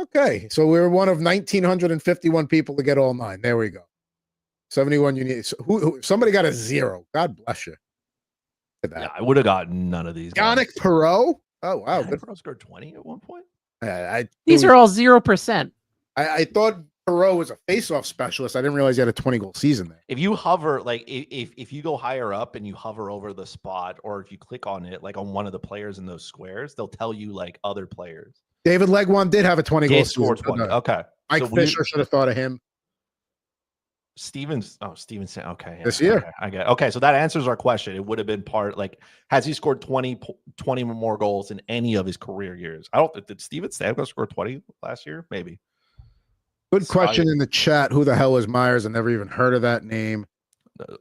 Okay, so we're one of 1,951 people to get all 9. There we go. 71 units. Somebody got a 0. God bless you. Look at that. Yeah, I would have gotten none of these. Yannick Perreault. Oh wow, Perreault scored 20 at one point. These are all 0%. I thought Perreault was a face-off specialist. I didn't realize he had a 20-goal season there. If you hover, like if you go higher up and you hover over the spot, or if you click on it, like on one of the players in those squares, they'll tell you like other players. David Legwan did have a 20-goal season. 20. Okay. Mike Fisher should have thought of him. Stevenson. Okay. Yeah, this year. Okay, I get it. Okay. So that answers our question. It would have been has he scored 20 more goals in any of his career years? I don't think, did Steven Stamkos score 20 last year? Maybe. Good question in the chat. Who the hell is Myers? I never even heard of that name.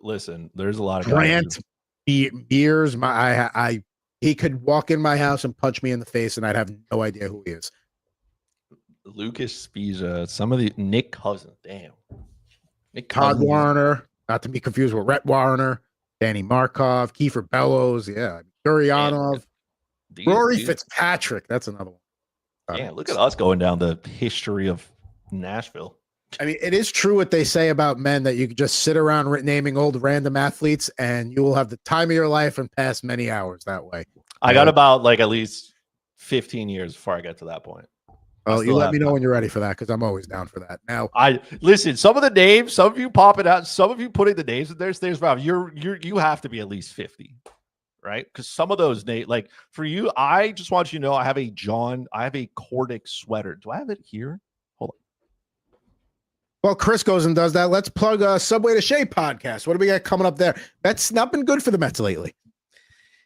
Listen, there's a lot of Grant Beers. He could walk in my house and punch me in the face and I'd have no idea who he is. Lucas Spezia, some of the Nick Cousins. Damn. Todd Warner, not to be confused with Rhett Warner, Danny Markov, Kiefer Bellows, Gurianov, Rory Fitzpatrick. That's another one. Yeah, look at us going down the history of Nashville. I mean, it is true what they say about men that you can just sit around naming old random athletes and you will have the time of your life and pass many hours that way. I got about like at least 15 years before I get to that point. Well, you let me know when you're ready for that because I'm always down for that. Now, listen. Some of the names, some of you popping out, some of you putting the names in there. There's Rob. You have to be at least 50, right? Because some of those names, like for you, I just want you to know I have a Cordic sweater. Do I have it here? Hold on. Well, Chris goes and does that. Let's plug Subway to Shea podcast. What do we got coming up there? That's not been good for the Mets lately.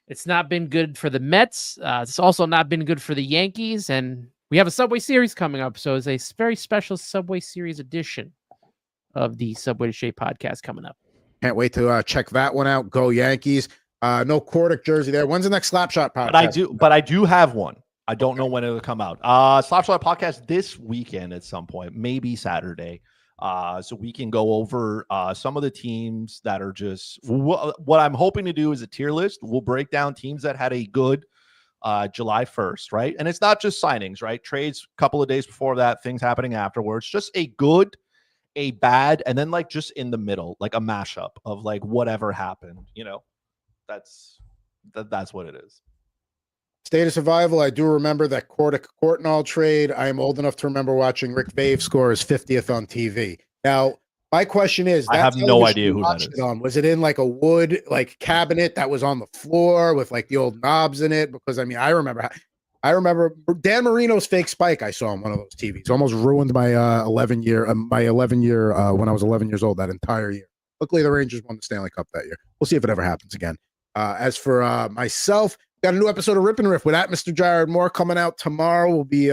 It's not been good for the Mets. It's also not been good for the Yankees, and we have a Subway Series coming up, so it's a very special Subway Series edition of the Subway to Shea podcast coming up. Can't wait to check that one out. Go Yankees. No Cordic jersey there. When's the next Slapshot podcast? But I do have one. I don't know when it'll come out. Slapshot podcast this weekend at some point, maybe Saturday. So we can go over some of the teams that are just what I'm hoping to do is a tier list. We'll break down teams that had a good July 1st, right? And it's not just signings, right? Trades a couple of days before that, things happening afterwards, just a good, a bad, and then like just in the middle, like a mashup of like whatever happened, that's what it is. State of Survival. I do remember that Courtnall trade. I am old enough to remember watching Rick Vave score his 50th on TV. Now, my question is, I have no idea who that is. Was it in like a wood cabinet that was on the floor with like the old knobs in it? Because I mean, I remember Dan Marino's fake spike. I saw on one of those TVs. Almost ruined my 11 year when I was 11 years old that entire year. Luckily, the Rangers won the Stanley Cup that year. We'll see if it ever happens again. As for myself, got a new episode of Rip and Riff with Mr. Jared Moore coming out tomorrow. We'll be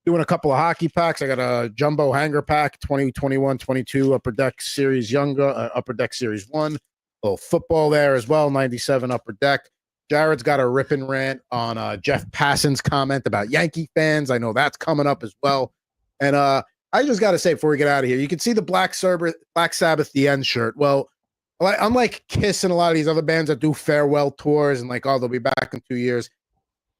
doing a couple of hockey packs. I got a jumbo hanger pack, 2021-22 Upper Deck Series Upper Deck Series 1. A little football there as well, 97 Upper Deck. Jared's got a rip and rant on Jeff Passan's comment about Yankee fans. I know that's coming up as well. And I just got to say before we get out of here, you can see the Black Sabbath The End shirt. Well, unlike Kiss and a lot of these other bands that do farewell tours and like, oh, they'll be back in 2 years.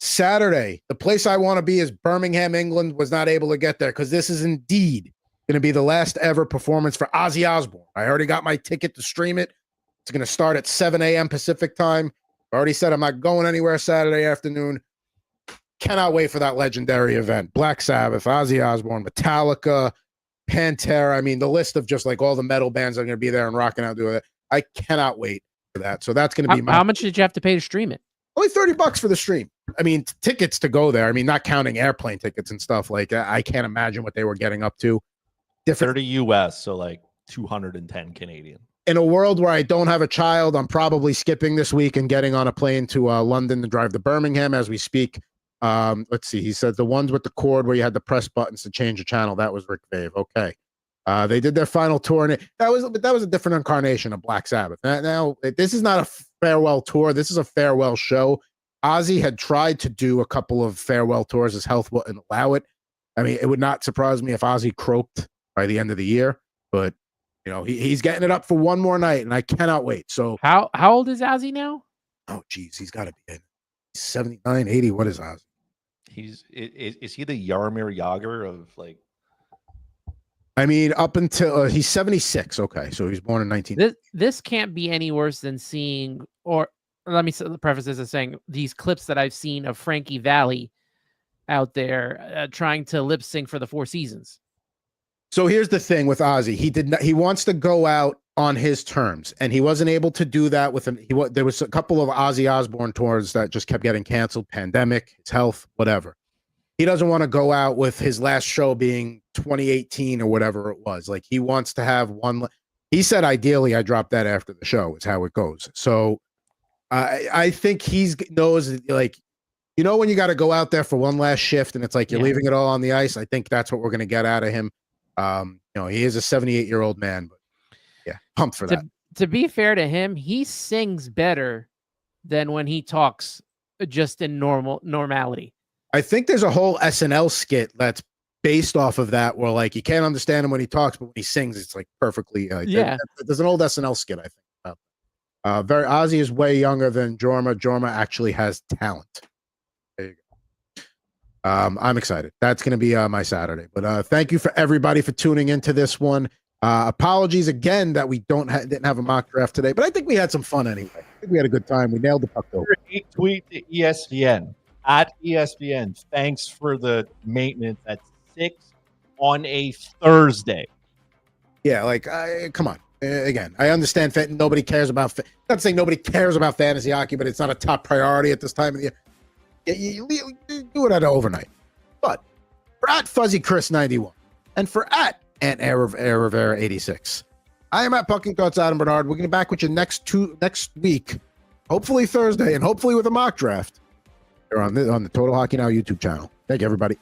Saturday, the place I want to be is Birmingham, England. Was not able to get there because this is indeed going to be the last ever performance for Ozzy Osbourne. I already got my ticket to stream it. It's going to start at 7 a.m. Pacific time. I already said I'm not going anywhere Saturday afternoon. cannot wait for that legendary event. Black Sabbath, Ozzy Osbourne, Metallica, Pantera. I mean, the list of just like all the metal bands that are going to be there and rocking out doing it. I cannot wait for that. So that's going to be how much did you have to pay to stream it? Only $30 for the stream. I mean, tickets to go there. I mean, not counting airplane tickets and stuff. Like, I can't imagine what they were getting up to. 30 US, so like 210 Canadian. In a world where I don't have a child, I'm probably skipping this week and getting on a plane to London to drive to Birmingham as we speak. Let's see. He said the ones with the cord where you had to press buttons to change the channel. That was Rick Vave. Okay. They did their final tour, and that was a different incarnation of Black Sabbath. Now, this is not a farewell tour. This is a farewell show. Ozzy had tried to do a couple of farewell tours. His health wouldn't allow it. I mean, it would not surprise me if Ozzy croaked by the end of the year, but you know, he's getting it up for one more night, and I cannot wait. So how old is Ozzy now? Oh, geez, he's got to be in 79, 80. What is Ozzy? Is he the Jaromir Jagr of like? I mean, up until he's 76. Okay, so he's born in 19. This can't be any worse than seeing, or let me preface this as saying these clips that I've seen of Frankie Valli out there trying to lip sync for the Four Seasons. So here's the thing with Ozzy. He wants to go out on his terms, and he wasn't able to do that with him. There was a couple of Ozzy Osbourne tours that just kept getting canceled, pandemic, his health, whatever. He doesn't want to go out with his last show being 2018 or whatever it was. Like, he wants to have one. He said, ideally, I drop that after the show is how it goes. So I think he knows, like, you know, when you got to go out there for one last shift and it's like you're leaving it all on the ice. I think that's what we're going to get out of him. You know, he is a 78-year-old man, but yeah, pumped for that. To be fair to him, he sings better than when he talks just in normality. I think there's a whole SNL skit that's based off of that, where like you can't understand him when he talks, but when he sings, it's like perfectly. There's an old SNL skit, I think. Ozzy is way younger than Jorma. Jorma actually has talent. There you go. I'm excited. That's going to be my Saturday. But thank you for everybody for tuning into this one. Apologies again that we didn't have a mock draft today, but I think we had some fun anyway. I think we had a good time. We nailed the puck over. Tweet to ESPN at ESPN. Thanks for the maintenance at 6 on a Thursday. Yeah, like come on. Again, I understand nobody cares about. Not saying nobody cares about fantasy hockey, but it's not a top priority at this time of the year. You do it at overnight. But for at Fuzzy Chris 91 and for at Ant Air Rivera 86, I am at Pucking Thoughts Adam Bernard. We're going to be back with you next week, hopefully Thursday, and hopefully with a mock draft. Here on the Total Hockey Now YouTube channel. Thank you, everybody.